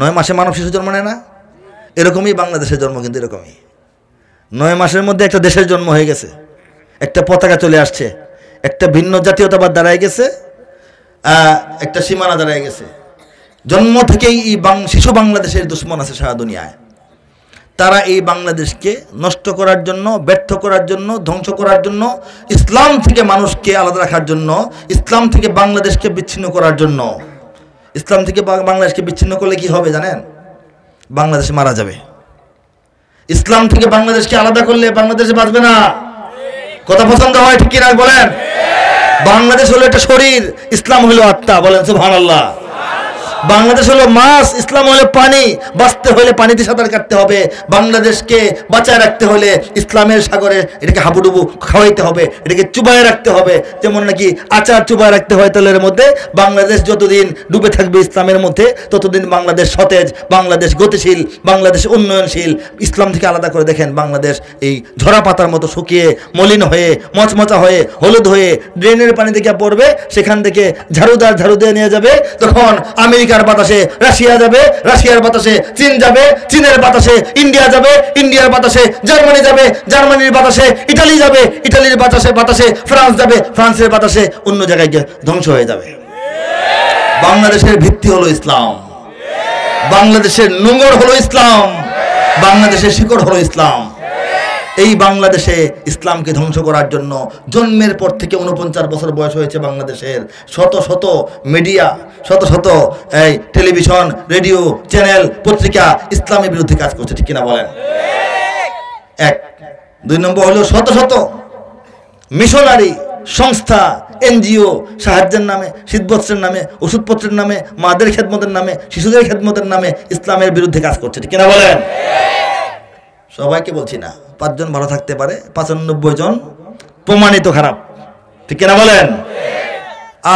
9 মাসে মানব শিশু জন্ম নেয় না? এরকমই বাংলাদেশের জন্ম, কিন্তু এরকমই 9 মাসের মধ্যে একটা দেশের জন্ম হয়ে গেছে, একটা পতাকা চলে আসছে, একটা ভিন্ন জাতীয়তাবাদ দাঁড়ায় গেছে, একটা সীমানা দাঁড়ায় গেছে। জন্ম থেকেই এই শিশু বাংলাদেশের দুশ্মন আছে সারা দুনিয়ায়। তারা এই বাংলাদেশকে নষ্ট করার জন্য, ব্যর্থ করার জন্য, ধ্বংস করার জন্য, ইসলাম থেকে মানুষকে আলাদা রাখার জন্য, ইসলাম থেকে বাংলাদেশকে বিচ্ছিন্ন করার জন্য। ইসলাম থেকে বাংলাদেশকে বিচ্ছিন্ন করলে কি হবে জানেন? বাংলাদেশ মারা যাবে। ইসলাম থেকে বাংলাদেশকে আলাদা করলে বাংলাদেশে বাঁচবে না। কথা পছন্দ হয় ঠিক কিনা বলেন? বাংলাদেশ হলো একটা শরীর, ইসলাম হলো আত্মা। বলেন সুবহানাল্লাহ। বাংলাদেশ হলো মাছ, ইসলাম হলো পানি। বাঁচতে হলে পানিতে সাঁতার কাটতে হবে। বাংলাদেশকে বাঁচায় রাখতে হলে ইসলামের সাগরে এটাকে হাবুডুবু খাওয়াইতে হবে, এটাকে চুবায় রাখতে হবে। যেমন নাকি আচার চুবায় রাখতে হয় তেলের মধ্যে। বাংলাদেশ যতদিন ডুবে থাকবে ইসলামের মধ্যে, ততদিন বাংলাদেশ সতেজ, বাংলাদেশ গতিশীল, বাংলাদেশ উন্নয়নশীল। ইসলাম থেকে আলাদা করে দেখেন বাংলাদেশ এই ঝরা পাতার মতো শুকিয়ে, মলিন হয়ে, মচমচা হয়ে, হলুদ হয়ে ড্রেনের পানি থেকে পড়বে। সেখান থেকে ঝাড়ু দিয়ে নিয়ে যাবে। তখন আমেরিকার বাতাসে রাশিয়া যাবে, রাশিয়ার বাতাসে চীন যাবে, চীনের বাতাসে ইন্ডিয়া যাবে, ইন্ডিয়ার বাতাসে জার্মানি যাবে, জার্মানির বাতাসে ইটালি যাবে, ইটালির বাতাসে ফ্রান্স যাবে, ফ্রান্সের বাতাসে অন্য জায়গায় গিয়ে ধ্বংস হয়ে যাবে। বাংলাদেশের ভিত্তি হলো ইসলাম, বাংলাদেশের নোঙর হলো ইসলাম, বাংলাদেশের শিকড় হলো ইসলাম। এই বাংলাদেশে ইসলামকে ধ্বংস করার জন্য জন্মের পর থেকে 49 বছর বয়স হয়েছে বাংলাদেশের শত শত মিডিয়া, শত শত এই টেলিভিশন, রেডিও, চ্যানেল, পত্রিকা ইসলামের বিরুদ্ধে কাজ করছে, ঠিক কিনা বলেন? এক। 2 নম্বর হলো শত শত মিশনারি সংস্থা, এনজিও সাহায্যের নামে, শীতবস্ত্রের নামে, ওষুধপত্রের নামে, মাদের খেদমতের নামে, শিশুদের খেদমতের নামে ইসলামের বিরুদ্ধে কাজ করছে, ঠিক কিনা বলেন? সবাইকে বলছি না, 5 জন ভালো থাকতে পারে, 95 জন প্রমাণিত খারাপ, ঠিক কিনা বলেন?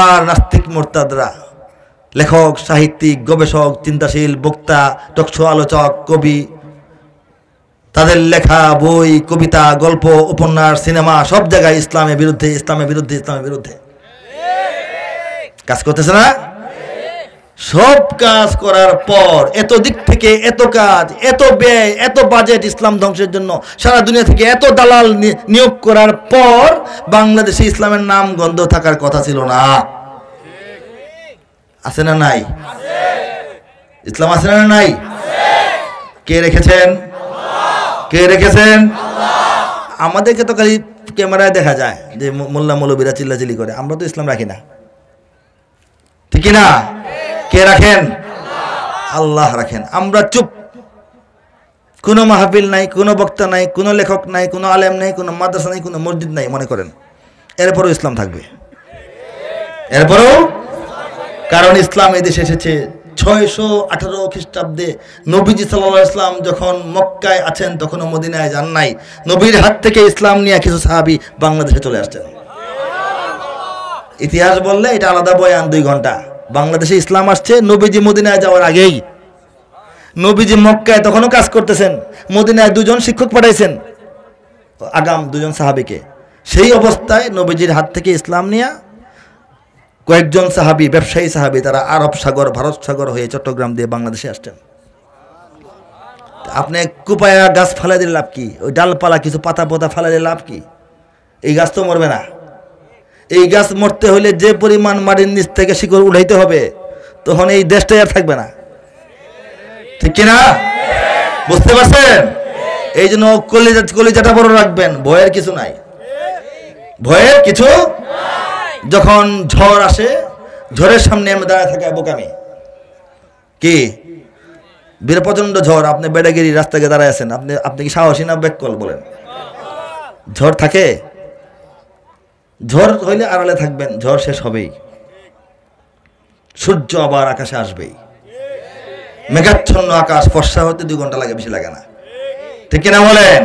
আর নাস্তিক মোরতাদরা, লেখক, সাহিত্যিক, গবেষক, চিন্তাশীল, বক্তা, টকশো আলোচক, কবি, তাদের লেখা বই, কবিতা, গল্প, উপন্যাস, সিনেমা সব জায়গায় ইসলামের বিরুদ্ধে, ইসলামের বিরুদ্ধে, ইসলামের বিরুদ্ধে কাজ করতেছে না? সব কাজ করার পর, এত দিক থেকে এত কাজ, এত ব্যয়, এত বাজেট ইসলাম ধ্বংসের জন্য, সারা দুনিয়া থেকে এত দালাল নিয়োগ করার পর বাংলাদেশে ইসলামের নাম গন্ধ থাকার কথা ছিল না। আছে না নাই? ইসলাম আছে না নাই? কে রেখেছেন? কে রেখেছেন? আমাদেরকে তো খালি ক্যামেরায় দেখা যায় যে মোল্লা মৌলবীরা চিল্লাচিল্লি করে, আমরা তো ইসলাম রাখি না, ঠিক না? কে রাখেন? আল্লাহ রাখেন। আমরা চুপ, কোনো মাহফিল নাই, কোনো বক্তা নাই, কোনো লেখক নাই, কোনো আলেম নাই, কোনো মাদ্রাসা নাই, কোনো মসজিদ নাই মনে করেন, এরপরও ইসলাম থাকবে, এরপরও। কারণ ইসলাম এই দেশে এসেছে 618 খ্রিস্টাব্দে। নবীজি সাল্লাল্লাহু আলাইহি ওয়াসাল্লাম যখন মক্কায় আছেন তখনও মদিনায় যান নাই। নবীর হাত থেকে ইসলাম নিয়ে কিছু সাহাবী বাংলাদেশে চলে আসছেন। ইতিহাস বললে এটা আলাদা বয়ান, 2 ঘন্টা। বাংলাদেশে ইসলাম আসছে নবীজি মদিনায় যাওয়ার আগেই। নবীজি মক্কায় তখনও কাজ করতেছেন, মদিনায় 2 জন শিক্ষক পাঠাইছেন, আগাম 2 জন সাহাবীকে। সেই অবস্থায় নবীজির হাত থেকে ইসলাম নিয়ে কয়েকজন সাহাবী, ব্যবসায়ী সাহাবী, তারা আরব সাগর, ভারত সাগর হয়ে চট্টগ্রাম দিয়ে বাংলাদেশে আসছেন। আপনি কুপায়া গাছ ফালাই দিলে লাভ কি? ওই ডালপালা কিছু পাতা পোতা ফালাইলে লাভ কি? এই গাছ তো মরবে না। এই গাছ মরতে হলে যে পরিমাণ মাটির নিচ থেকে শিকড় উঠাইতে হবে, তখন এই দেশটাই আর থাকবে না, ঠিক কিনা? বুঝতে পারছেন? এই জন্য কলিজাটা বড় রাখবেন, ভয়ের কিছু নাই, ভয়ের কিছু। যখন ঝড় আসে, ঝড়ের সামনে আমরা দাঁড়ায় থাকা বোকামি কি? প্রচন্ড ঝড়, আপনি বেড়াগিরি রাস্তাকে দাঁড়ায় আছেন, আপনি কি সাহসী না বেকল বলেন? ঝড় থাকে, ঝড় হইলে আড়ালে থাকবেন, ঝড় শেষ হবেই, সূর্য আবার আকাশে আসবেই, মেঘাচ্ছন্ন আকাশ, ফর্সা হতে 2 ঘন্টা লাগে, বেশি লাগে না, ঠিক কিনা বলেন?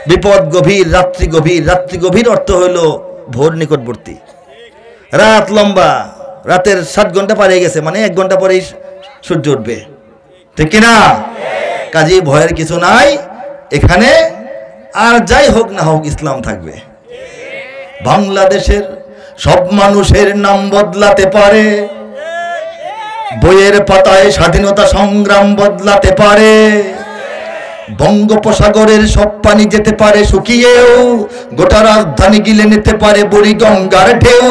বিপদ গভীর, রাত্রি গভীর। রাত্রি গভীর অর্থ হইল ভোর নিকটবর্তী, রাত লম্বা, রাতের 7 ঘন্টা পার হয়ে গেছে, মানে 1 ঘন্টা পরেই সূর্য উঠবে, ঠিক কিনা? কাজেই ভয়ের কিছু নাই এখানে। আর যাই হোক না হোক ইসলাম থাকবে। বাংলাদেশের সব মানুষের নাম বদলাতে পারে, বইয়ের পাতায় স্বাধীনতা সংগ্রাম বদলাতে পারে, বঙ্গোপসাগরের সব পানি যেতে পারে শুকিয়েও, গোটা রাজধানী গিলে নিতে পারে বুড়ি গঙ্গার ঢেউ,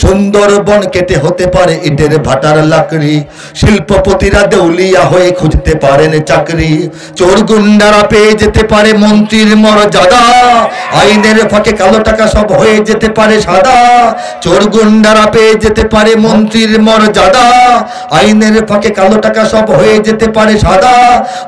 সুন্দরবন কেটে হতে পারে ইটের ভাটার লাকড়ি, শিল্পপতিরা দেউলিয়া হয়ে খুঁজতে পারেন চাকরি, চোর গুন্ডারা পেয়ে যেতে পারে মন্ত্রীর মর্যাদা, আইনের ফাঁকে কালো টাকা সব হয়ে যেতে পারে সাদা, চোর গুন্ডারা পেয়ে যেতে পারে মন্ত্রীর মর্যাদা, আইনের ফাঁকে কালো টাকা সব হয়ে যেতে পারে সাদা।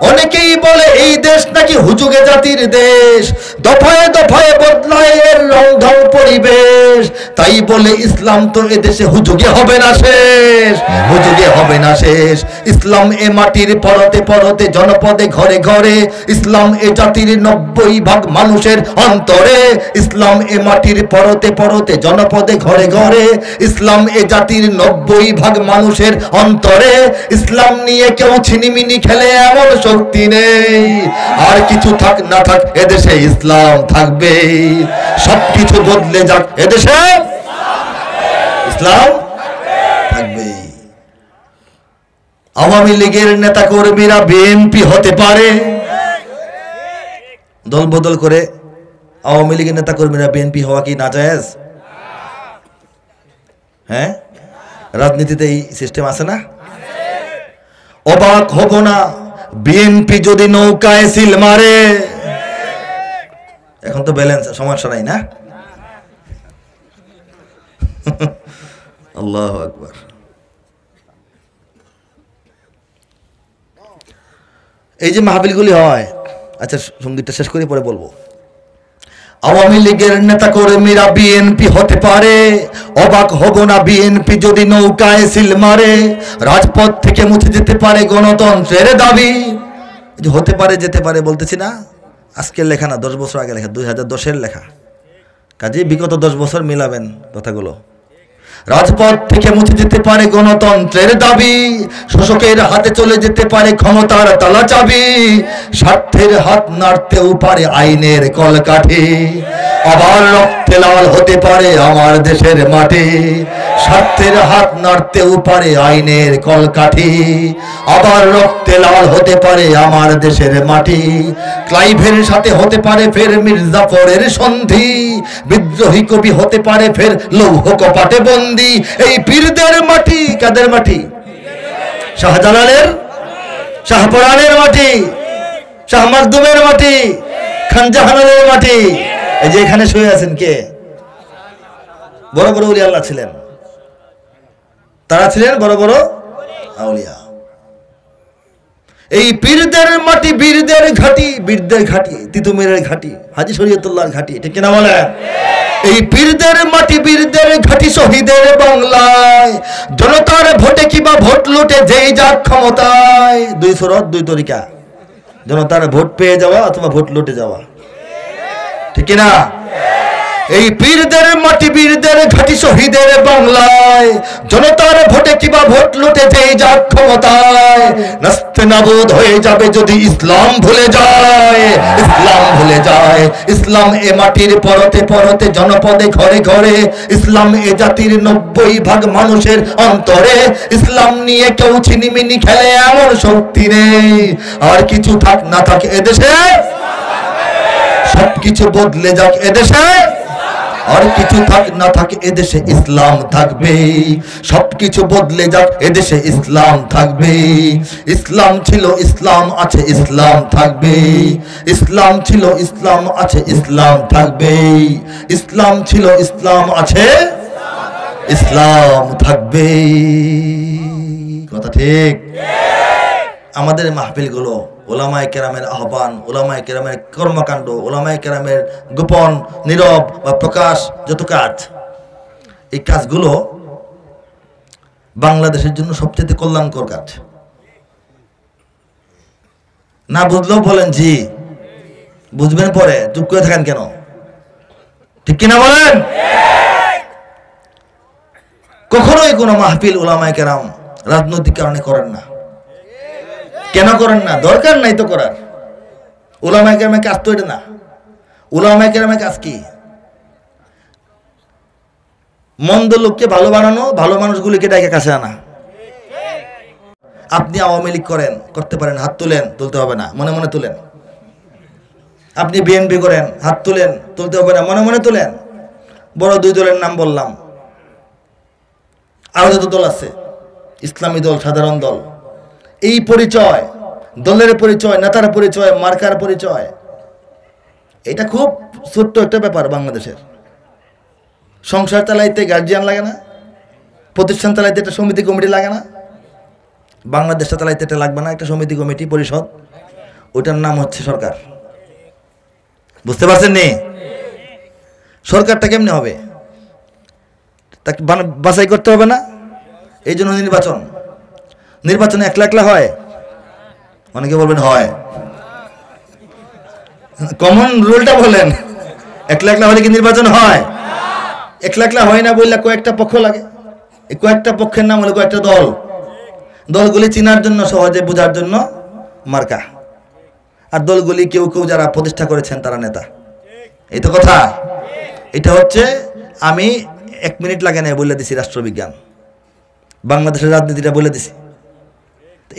অনেকেই বলে এই দেশ নাকি হুজুগে জাতির দেশ, দফায় দফায় বদলায় এর রংঢং পরিবেশ, তাই বলে ইসলাম তো এদেশে হুজুগে হবে না শেষ, হুজুগে হবে না শেষ। ইসলাম এ মাটির পরতে পরতে, জনপদে ঘরে ঘরে, ইসলাম এ জাতির 90% মানুষের অন্তরে, ইসলাম এ মাটির পরতে পরতে, জনপদে ঘরে ঘরে, ইসলাম এ জাতির 90% মানুষের অন্তরে। ইসলাম নিয়ে কেউ ছিনিমিনি খেলে এমন শক্তি নেই, আর কিছু থাক না থাক এদেশে ইসলাম থাকবে, সবকিছু বদলে যাক এদেশে ইসলাম থাকবে। আওয়ামী লীগের নেতা কর্মীরা বিএনপি হতে পারে, দল বদল করে আওয়ামী লীগের নেতা কর্মীরা বিএনপি হওয়া কি নাজায়েজ? হ্যাঁ, রাজনীতিতে এই সিস্টেম আছে না? অবাক হব না বিএনপি যদি নৌকায় সিল মারে, এখন তো ব্যালেন্স, সমস্যা নাই না? আল্লাহু আকবার। এই যে মাহফিলগুলি হয়, আচ্ছা সঙ্গীতটা শেষ করে পরে বলবো। আওয়ামী লীগের নেতা কর্মীরা বিএনপি হতে পারে, অবাক হব না বিএনপি যদি নৌকায় সিল মারে, রাজপথ থেকে মুছে যেতে পারে গণতন্ত্রের দাবি। যে হতে পারে যেতে পারে বলতেছি না, আজকের লেখা না, 10 বছর আগে লেখা, 2010-এর লেখা। কাজে বিগত 10 বছর মিলাবেন কথাগুলো। রাজপথ থেকে মুছে যেতে পারে গণতন্ত্রের দাবি, শোষকের হাতে চলে যেতে পারে ক্ষমতার তালা চাবি, স্বার্থের হাত নাড়তেও পারে আইনের কলকাঠি, আবার রক্তে লাল হতে পারে আমার দেশের মাটি, স্বার্থের হাত নাড়তেও পারে আইনের কলকাঠি, আবার রক্তে লাল হতে পারে আমার দেশের মাটি। ক্লাইভের সাথে হতে পারে ফের মির্জাফরের সন্ধি, বিদ্রোহী কবি হতে পারে ফের লৌহ কপাটে বন্দি। এই পীরদের মাটি কাদের মাটি? শাহজালালের, শাহপরানের মাটি, শাহ মাকদুমের মাটি, খান জাহানের মাটি। এই যে এখানে শুয়ে আছেন কে? বড় বড় ওলি আল্লাহ ছিলেন, তারা ছিলেন বড় বড় আউলিয়া। এই পীরদের মাটি, বীরদের ঘাটি, বীরদের ঘাটি, তিতুমিরের ঘাটি, হাজী শরীয়তুল্লাহর ঘাটি, ঠিক কিনা বলেন? এই পীরদের মাটি, বীরদের ঘাটি, শহীদের বাংলায় জনতার ভোটে কিবা ভোট লুটে যেই যাক ক্ষমতায়। 2 সুরত 2 তরিকা, জনতার ভোট পেয়ে যাওয়া অথবা ভোট লুটে যাওয়া, ঠিক কিনা? এই পীরদের মাটি, বীরদের ঘাটি, শহীদের বাংলায় জনতার ভোটে কিবা ভোট লুটে যেই যাক ক্ষমতায়। নাস্তেনাবুদ হয়ে যাবে যদি ইসলাম ভুলে যায়, ইসলাম ভুলে যায়। ইসলাম এ মাটির পরতে পরতে, জনপদে ঘরে ঘরে, ইসলাম এ জাতির 90% মানুষের অন্তরে। ইসলাম নিয়ে কেউ ছিনিমিনি খেলে এমন শক্তি নেই। আর কিছু থাক না থাক এদেশে, সবকিছু বদলে যাক এদেশে, আর কিছু থাক না থাকে এদেশে ইসলাম থাকবে। সবকিছু বদলে যাক এদেশে ইসলাম থাকবে। ইসলাম ছিল, ইসলাম আছে, ইসলাম থাকবে। ইসলাম ছিল, ইসলাম আছে, ইসলাম থাকবে। ইসলাম ছিল, ইসলাম আছে, ইসলাম থাকবে। কথা ঠিক? আমাদের মাহফিলগুলো ওলামায়ে কেরামের আহ্বান, ওলামায়ে কেরামের কর্মকাণ্ড, ওলামায়ে কেরামের গোপন, নীরব বা প্রকাশ যত কাজ, এই কাজগুলো বাংলাদেশের জন্য সবচেয়ে কল্যাণকর কাজ। না বুঝলেও বলেন জি, বুঝবেন পরে, চুপ করে থাকেন কেন? ঠিক কিনা বলেন? কখনোই কোনো মাহফিল ওলামায়ে কেরাম রাজনৈতিক কারণে করেন না। কেন করেন না? দরকার নাই তো করার। উলামায়ে কেরামের কাজ তো এটা না। উলামায়ে কেরামের কাজ কি? মন্দ লোককে ভালো বানানো, ভালো মানুষগুলিকে ডাকে কাছে আনা। আপনি আওয়ামী লীগ করেন, করতে পারেন, হাত তুলেন, তুলতে হবে না, মনে মনে তুলেন। আপনি বিএনপি করেন, হাত তুলেন, তুলতে হবে না, মনে মনে তুলেন। বড় 2 দলের নাম বললাম, আরো যত দল আছে, ইসলামী দল, সাধারণ দল। এই পরিচয়, দলের পরিচয়, নেতার পরিচয়, মার্কার পরিচয়, এটা খুব ছোট্ট একটা ব্যাপার বাংলাদেশের। সংসার চালাইতে গার্জিয়ান লাগে না, প্রতিষ্ঠান চালাইতে একটা সমিতি কমিটি লাগে না, বাংলাদেশটা চালাইতে এটা লাগবে না, একটা সমিতি কমিটি পরিষদ, ওইটার নাম হচ্ছে সরকার। বুঝতে পারছেন নি? সরকারটা কেমনে হবে? তাকে বাছাই করতে হবে না? এই জন্য নির্বাচন। নির্বাচনে একলা একলা হয়? অনেকে বলবেন হয়। কমন রুলটা বলেন, একলা একলা হলে কি নির্বাচন হয়? একলা একলা হয় না বললে কয়েকটা পক্ষ লাগে। এই কয়েকটা পক্ষের নাম হলো কয়েকটা দল। দলগুলি চিনার জন্য, সহজে বোঝার জন্য মার্কা। আর দলগুলি কেউ কেউ যারা প্রতিষ্ঠা করেছেন তারা নেতা। এই তো কথা। এটা হচ্ছে, আমি 1 মিনিট লাগে না বলে দিছি রাষ্ট্রবিজ্ঞান, বাংলাদেশের রাজনীতিটা বলে দিছি।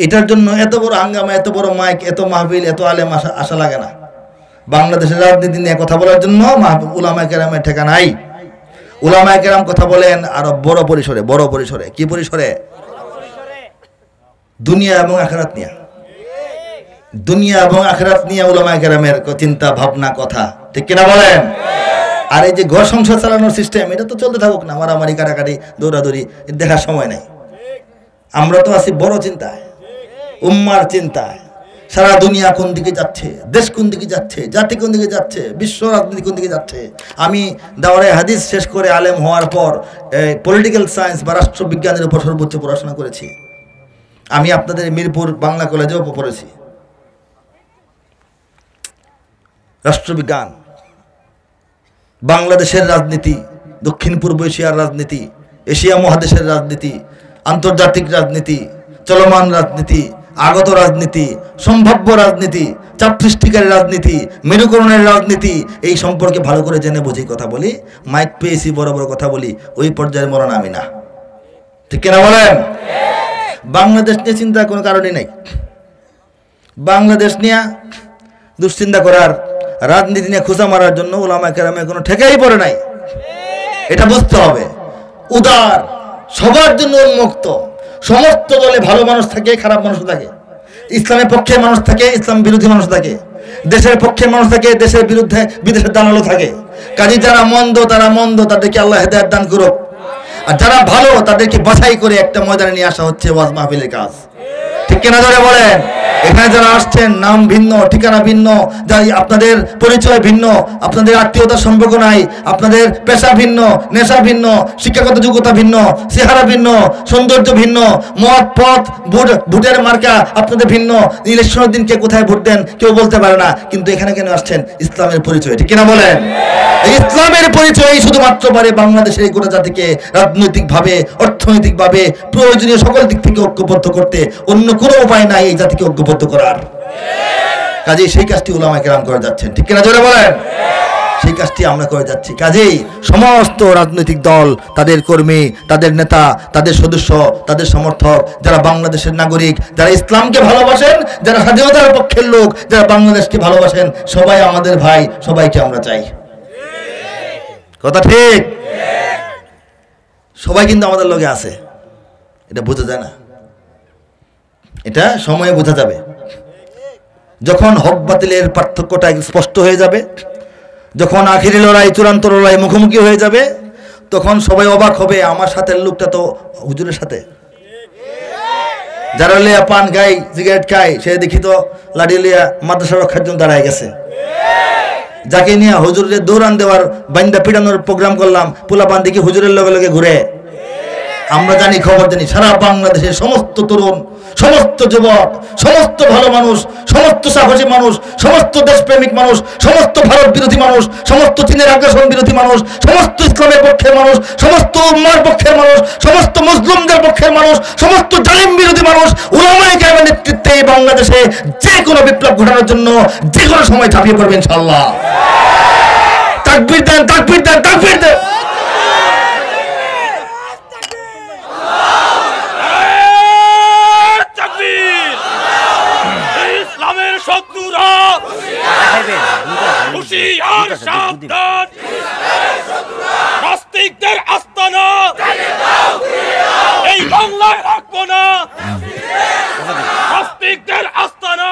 এটার জন্য এত বড় হাঙ্গামা, এত বড় মাইক, এত মাহফিল, এত আলেম আসা লাগে না। বাংলাদেশের রাজনীতি নিয়ে কথা বলার জন্য উলামায়ে কেরামের ঠেকা নাই। উলামায়ে কেরাম কথা বলেন আরো বড় পরিসরে। বড় পরিসরে কি পরিসরে? দুনিয়া এবং আখিরাত নিয়ে। দুনিয়া এবং আখিরাত নিয়ে উলামায়ে কেরামের চিন্তা ভাবনা কথা, ঠিক কিনা বলেন? আর এই যে ঘর সংসার চালানোর সিস্টেম, এটা তো চলতে থাকুক না, মারামারি কাটাকাটি দৌড়াদৌড়ি দেখার সময় নাই। আমরা তো আছি বড় চিন্তায়, উম্মার চিন্তায়। সারা দুনিয়া কোন দিকে যাচ্ছে, দেশ কোন দিকে যাচ্ছে, জাতি কোন দিকে যাচ্ছে, বিশ্ব রাজনীতি কোন দিকে যাচ্ছে। আমি দাওরায়ে হাদিস শেষ করে আলেম হওয়ার পর পলিটিক্যাল সায়েন্স বা রাষ্ট্রবিজ্ঞানের উপর সর্বোচ্চ পড়াশোনা করেছি। আমি আপনাদের মিরপুর বাংলা কলেজেও পড়েছি রাষ্ট্রবিজ্ঞান। বাংলাদেশের রাজনীতি, দক্ষিণ পূর্ব এশিয়ার রাজনীতি, এশিয়া মহাদেশের রাজনীতি, আন্তর্জাতিক রাজনীতি, চলমান রাজনীতি, আগত রাজনীতি, সম্ভাব্য রাজনীতি, চাপ সৃষ্টিকারী রাজনীতি, মেরুকরণের রাজনীতি, এই সম্পর্কে ভালো করে জেনে বুঝি কথা বলি। মাইক পেয়েছি, বড় বড় কথা বলি, ওই পর্যায়ের মরণ আমি না। ঠিক কিনা বলেন? বাংলাদেশ নিয়ে চিন্তার কোনো কারণই নাই। বাংলাদেশ নিয়ে দুশ্চিন্তা করার, রাজনীতি নিয়ে খোঁচা মারার জন্য ওলামায়ে কেরামের কোনো ঠেকাই পড়ে নাই। এটা বুঝতে হবে। উদার, সবার জন্য উন্মুক্ত। সমস্ত দলে ভালো মানুষ থাকে, খারাপ মানুষ থাকে। ইসলামের পক্ষে মানুষ থাকে, ইসলাম বিরোধী মানুষ থাকে। দেশের পক্ষে মানুষ থাকে, দেশের বিরুদ্ধে বিদেশের দালালও থাকে। কাজে যারা মন্দ তারা মন্দ, তাদেরকে আল্লাহ হেদায়েত দান করুক। আর যারা ভালো তাদেরকে বাছাই করে একটা ময়দানে নিয়ে আসা হচ্ছে ওয়াজ মাহফিলের কাজ। ঠিক কিনা ধরে বলেন? এখানে যারা আসছেন, নাম ভিন্ন, ঠিকানা ভিন্ন, যাই আপনাদের পরিচয় ভিন্ন, আপনাদের আত্মীয়তার সম্পর্ক নাই, আপনাদের পেশা ভিন্ন, নেশা ভিন্ন, শিক্ষাগত যোগ্যতা ভিন্ন, চেহারা ভিন্ন, সৌন্দর্য ভিন্ন, মত পথ ভোটের মার্কা আপনাদের ভিন্ন, ইলেকশনের দিন কে কোথায় ভোট দেন কেউ বলতে পারে না। কিন্তু এখানে কেন আসছেন? ইসলামের পরিচয়। ঠিক কিনা বলেন? এই ইসলামের পরিচয় শুধুমাত্র পারে বাংলাদেশের এই গোটা জাতিকে রাজনৈতিকভাবে, অর্থনৈতিকভাবে প্রয়োজনীয় সকল দিক থেকে ঐক্যবদ্ধ করতে। অন্য কোনো উপায় নাই এই জাতিকে ঐক্যবদ্ধ করার। কাজেই সেই কাজটি উলামায়ে কেরাম করে যাচ্ছেন। ঠিক কিনা জোরে বলেন? সেই কাজটি আমরা করে যাচ্ছি। কাজেই সমস্ত রাজনৈতিক দল, তাদের কর্মী, তাদের নেতা, তাদের সদস্য, তাদের সমর্থক, যারা বাংলাদেশের নাগরিক, যারা ইসলামকে ভালোবাসেন, যারা স্বাধীনতার পক্ষের লোক, যারা বাংলাদেশকে ভালোবাসেন, সবাই আমাদের ভাই, সবাইকে আমরা চাই। কথা ঠিক? সবাই কিন্তু আমাদের লগে আছে, এটা বোঝা যায় না। এটা সময়ে বোঝা যাবে, যখন হক বাতিলের পার্থক্যটা স্পষ্ট হয়ে যাবে, যখন আখিরি লড়াই, চূড়ান্ত লড়াই মুখোমুখি হয়ে যাবে, তখন সবাই অবাক হবে, আমার সাথে লোকটা তো হুজুরের সাথে। যারা লিয়া পান খাই, সিগারেট খায়, সে দেখি তো লাঠি লিয়া মাদ্রাসা রক্ষার জন্য দাঁড়ায় গেছে। যাকে নিয়ে হুজুরের দৌড়ান দেওয়ার, বান্দা পিটানোর প্রোগ্রাম করলাম, পোলা পান দেখি হুজুরের লগে লগে ঘুরে। আমরা জানি, খবর জানি, সারা বাংলাদেশের সমস্ত তরুণ, সমস্ত যুবক, সমস্ত ভালো মানুষ, সমস্ত সাহসী মানুষ, সমস্ত দেশপ্রেমিক মানুষ, সমস্ত ভারত বিরোধী মানুষ, সমস্ত চীনের আগ্রাসন বিরোধী মানুষ, সমস্ত ইসলামের পক্ষের মানুষ, সমস্ত উম্মার পক্ষের মানুষ, সমস্ত মুসলিমদের পক্ষের মানুষ, সমস্ত জালিম বিরোধী মানুষ উলামায়ে কেরামের নেতৃত্বে বাংলাদেশে যে কোনো বিপ্লব ঘটানোর জন্য যে কোনো সময় ঝাঁপিয়ে পড়বে ইনশাআল্লাহ। তাকবীর দেন, তাকবীর দেন, তাকবীর দেন। ইসলামের শত্রুরা হুঁশিয়ার, সাবধান। নাস্তিকদের আস্তানা এই বাংলায় রাখবো না। নাস্তিকদের আস্তানা।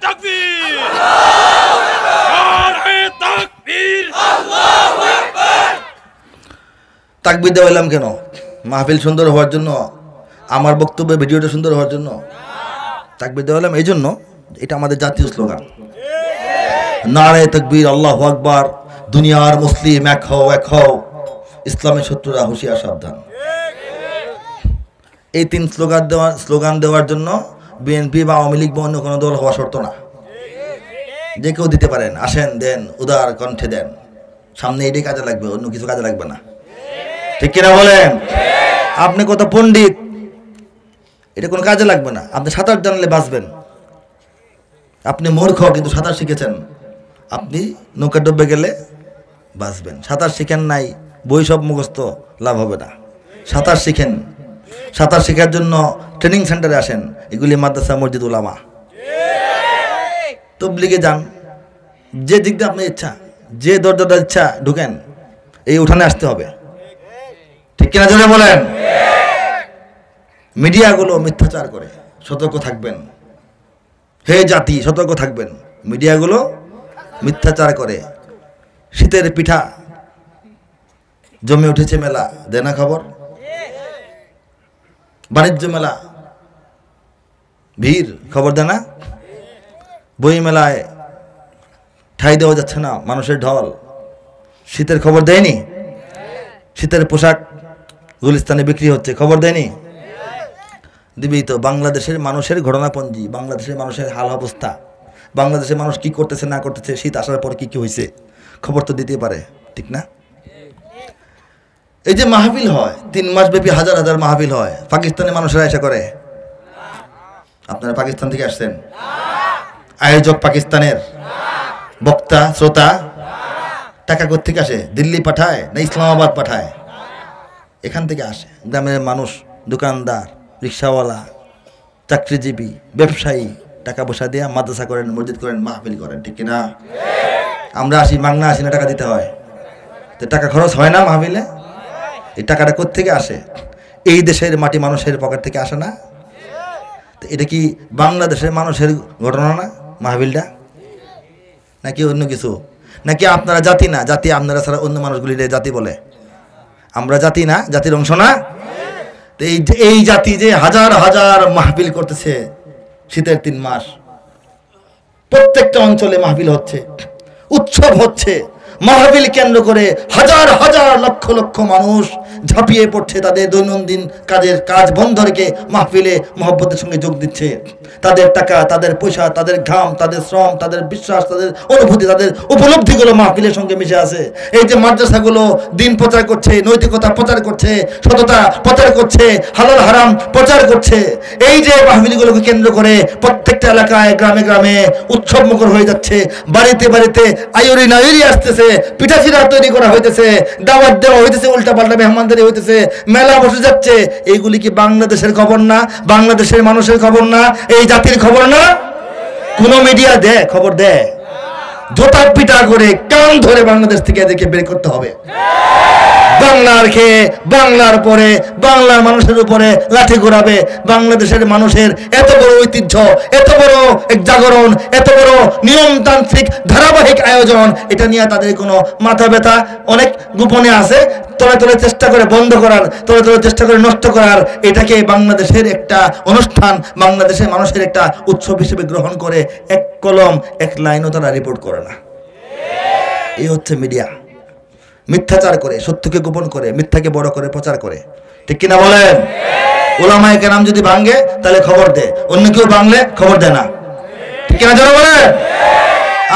তাকবীর, তাকবীর। তাকবীর দেওয়ালাম কেন? মাহফিল সুন্দর হওয়ার জন্য? আমার বক্তব্যে ভিডিওটা সুন্দর হওয়ার জন্য? তাকবীর দেওয়ালাম এই জন্য, এটা আমাদের জাতীয় স্লোগান। নারে তাকবীর, আল্লাহু আকবার, দুনিয়ার মুসলিম এক হও, এক হও, ইসলামের শত্রুরা হুঁশিয়ার, সাবধান। এই তিন স্লোগান দেওয়ার জন্য বিএনপি বা আওয়ামী লীগ বা অন্য কোনো দল হওয়া শর্ত না। যে কেউ দিতে পারেন, আসেন, দেন, উদার কণ্ঠে দেন। সামনে এটাই কাজে লাগবে, অন্য কিছু কাজে লাগবে না। ঠিক কিনা বলেন? আপনি কত পণ্ডিত, এটা কোনো কাজে লাগবে না। আপনি সাঁতার জানলে বাঁচবেন। আপনি মূর্খ কিন্তু সাঁতার শিখেছেন, আপনি নৌকা ডুবে গেলে বাঁচবেন। সাঁতার শিখেন নাই, বই সব মুখস্থ, লাভ হবে না। সাঁতার শিখেন। সাঁতার শেখার জন্য ট্রেনিং সেন্টারে আসেন, এগুলি মাদ্রাসা, মসজিদ, উলামা। তবলিগে যান, যে দিক দিয়ে আপনার ইচ্ছা, যে দরজাটা ইচ্ছা ঢুকেন, এই উঠানে আসতে হবে। ঠিক কিনা জোরে বলেন? মিডিয়াগুলো মিথ্যাচার করে, সতর্ক থাকবেন। হে জাতি, সতর্ক থাকবেন। মিডিয়াগুলো মিথ্যাচার করে। শীতের পিঠা জমে উঠেছে মেলা, দেয় না খবর? বাণিজ্য মেলা ভিড়, খবর দেয় না? বই মেলায় ঠাই দেওয়া যাচ্ছে না, মানুষের ঢল। শীতের খবর দেয়নি? শীতের পোশাক গুলিস্তানে বিক্রি হচ্ছে, খবর দেয়নি? দিবি তো। বাংলাদেশের মানুষের ঘটনাপঞ্জি, বাংলাদেশের মানুষের হাল অবস্থা, বাংলাদেশের মানুষ কি করতেছে না করতেছে, শীত আসার পর কি কি হয়েছে, খবর তো দিতে পারে, ঠিক না? এই যে মাহফিল হয় 3 মাস ব্যাপী, হাজার হাজার মাহফিল হয়, পাকিস্তানের মানুষেরা এসে করে? আপনারা পাকিস্তান থেকে আসছেন? আয়োজক পাকিস্তানের, বক্তা শ্রোতা টাকা কোত্থেকে আসে? দিল্লি পাঠায় না ইসলামাবাদ পাঠায়? এখান থেকে আসে। গ্রামের মানুষ, দোকানদার, রিক্সাওয়ালা, চাকরিজীবী, ব্যবসায়ী টাকা পয়সা দিয়ে মাদ্রাসা করেন, মসজিদ করেন, মাহফিল করেন, ঠিক কিনা? আমরা আসি, মাগনা আসি না, টাকা দিতে হয়। তো টাকা খরচ হয় না মাহফিলে? এই টাকাটা কোত্থেকে আসে? এই দেশের মাটি মানুষের পকেট থেকে আসে না? তো এটা কি বাংলাদেশের মানুষের ঘটনা না মাহফিলটা, নাকি অন্য কিছু? নাকি আপনারা জাতি না? জাতি আপনারা ছাড়া অন্য মানুষগুলি জাতি বলে। আমরা জাতি না? জাতির অংশ না? তো এই জাতি যে হাজার হাজার মাহফিল করতেছে শীতের 3 মাস, প্রত্যেকটা অঞ্চলে মাহফিল হচ্ছে, উৎসব হচ্ছে, মাহফিল কেন্দ্র করে হাজার হাজার লক্ষ লক্ষ মানুষ ঝাঁপিয়ে পড়ছে, তাদের দৈনন্দিন কাজ বন্ধ রেখে মাহফিলে মহব্বতের সঙ্গে যোগ দিচ্ছে। তাদের টাকা, তাদের পয়সা, তাদের ঘাম, তাদের শ্রম, তাদের বিশ্বাস, তাদের অনুভূতি, তাদের উপলব্ধিগুলো মাহফিলের সঙ্গে মিশে আছে। এই যে মাদ্রাসাগুলো দিন প্রচার করছে, নৈতিকতা প্রচার করছে, সততা প্রচার করছে, হালাল হারাম প্রচার করছে, এই যে মাহফিলগুলোকে কেন্দ্র করে প্রত্যেকটা এলাকায়, গ্রামে গ্রামে উৎসব মুখর হয়ে যাচ্ছে। বাড়িতে বাড়িতে আয়ুরি নায়ুরি আসতেছে, পিঠা চিরা তৈরি করা হইতেছে, দাওয়াত দেওয়া হইতেছে, উল্টা পাল্টা মেহমানদারি হইতেছে, মেলা বসে যাচ্ছে। এইগুলি কি বাংলাদেশের খবর না? বাংলাদেশের মানুষের খবর না? এই জাতির খবর না? কোন মিডিয়া দেয়? খবর দেয়? জোতা পিটা করে কান ধরে বাংলাদেশ থেকে এদেরকে বের করতে হবে। বাংলার খেয়ে বাংলার পরে বাংলার মানুষের উপরে লাঠি ঘোরাবে। বাংলাদেশের মানুষের এত বড় ঐতিহ্য, এত বড় এক জাগরণ, এত বড় নিয়মতান্ত্রিক ধারাবাহিক আয়োজন, এটা নিয়ে তাদের কোনো মাথা ব্যথা অনেক গোপনে আছে, তলে তলে চেষ্টা করে বন্ধ করার, তলে তলে চেষ্টা করে নষ্ট করার। এটাকে বাংলাদেশের একটা অনুষ্ঠান, বাংলাদেশের মানুষের একটা উৎসব হিসেবে গ্রহণ করে এক কলম এক লাইনও তারা রিপোর্ট করে না। এই হচ্ছে মিডিয়া। মিথ্যাচার করে, সত্যকে গোপন করে, মিথ্যাকে বড় করে প্রচার করে, ঠিক কিনা বলেন? ওলামায়ে কেরাম যদি ভাঙে তাহলে খবর দেয়, অন্য কেউ ভাঙলে খবর দেয় না, ঠিক কিনা যারা বলেন?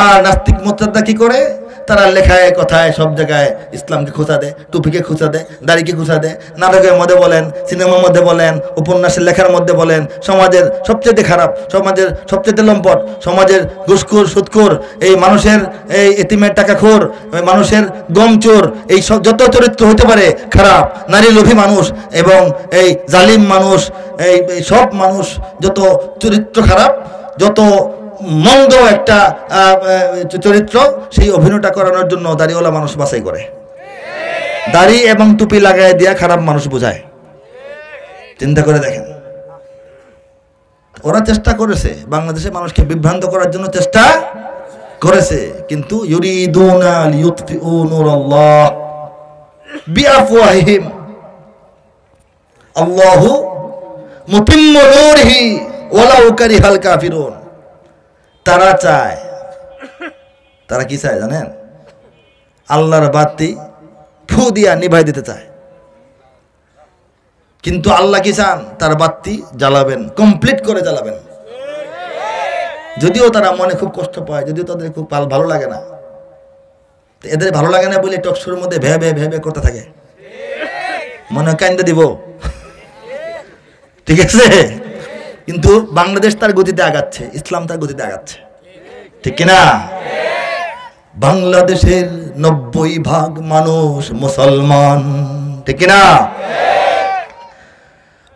আর নাস্তিক মুরতাদরা কি করে? তারা লেখায় কথায় সব জায়গায় ইসলামকে খোঁচা দেয়, টুপিকে খোঁচা দেয়, দাড়িকে খোঁচা দেয়, নাটকের মধ্যে বলেন, সিনেমার মধ্যে বলেন, উপন্যাসের লেখার মধ্যে বলেন, সমাজের সবচেয়ে খারাপ, সমাজের সবচেয়ে লম্পট, সমাজের ঘুষখোর, সুদখোর, এই মানুষের এই এতিমের টাকাখোর, মানুষের গমচোর, এই সব যত চরিত্র হতে পারে খারাপ, নারী লোভী মানুষ এবং এই জালিম মানুষ, এই সব মানুষ যত চরিত্র খারাপ, যত মন্দ একটা চরিত্র, সেই অভিনয়টা করানোর জন্য দাড়িওয়ালা মানুষ বাছাই করে, দাড়ি এবং টুপি লাগাই দিয়া খারাপ মানুষ বোঝায়। চিন্তা করে দেখেন, ওরা চেষ্টা করেছে বাংলাদেশের মানুষকে বিভ্রান্ত করার জন্য, চেষ্টা করেছে, কিন্তু ইউরিদুনা লিইউতফিউ নূরাল্লাহ বিআফওয়াহিহিম আল্লাহু মুতিম্মু নূরিহি ওয়ালাউ কারিহাল কাফিরুন। তারা চায়, তারা কি চায় জানেন? আল্লাহর বাতি ফু দিয়া নিভাই দিতে চায়, কিন্তু আল্লাহ কি চান? তার বাতি জ্বালাবেন, কমপ্লিট করে জ্বালাবেন। যদিও তারা মনে খুব কষ্ট পায়, যদিও তাদের খুব ভালো লাগে না, এদের ভালো লাগে না বলে টকশোর মধ্যে ভেবে ভেবে করতে থাকে, মনে হয় কান্দা দিব, ঠিক আছে? কিন্তু বাংলাদেশ তার গতিতে আগাচ্ছে, ইসলাম তার গতিতে আগাচ্ছে, ঠিক কিনা? বাংলাদেশের 90% মানুষ মুসলমান, ঠিক কিনা?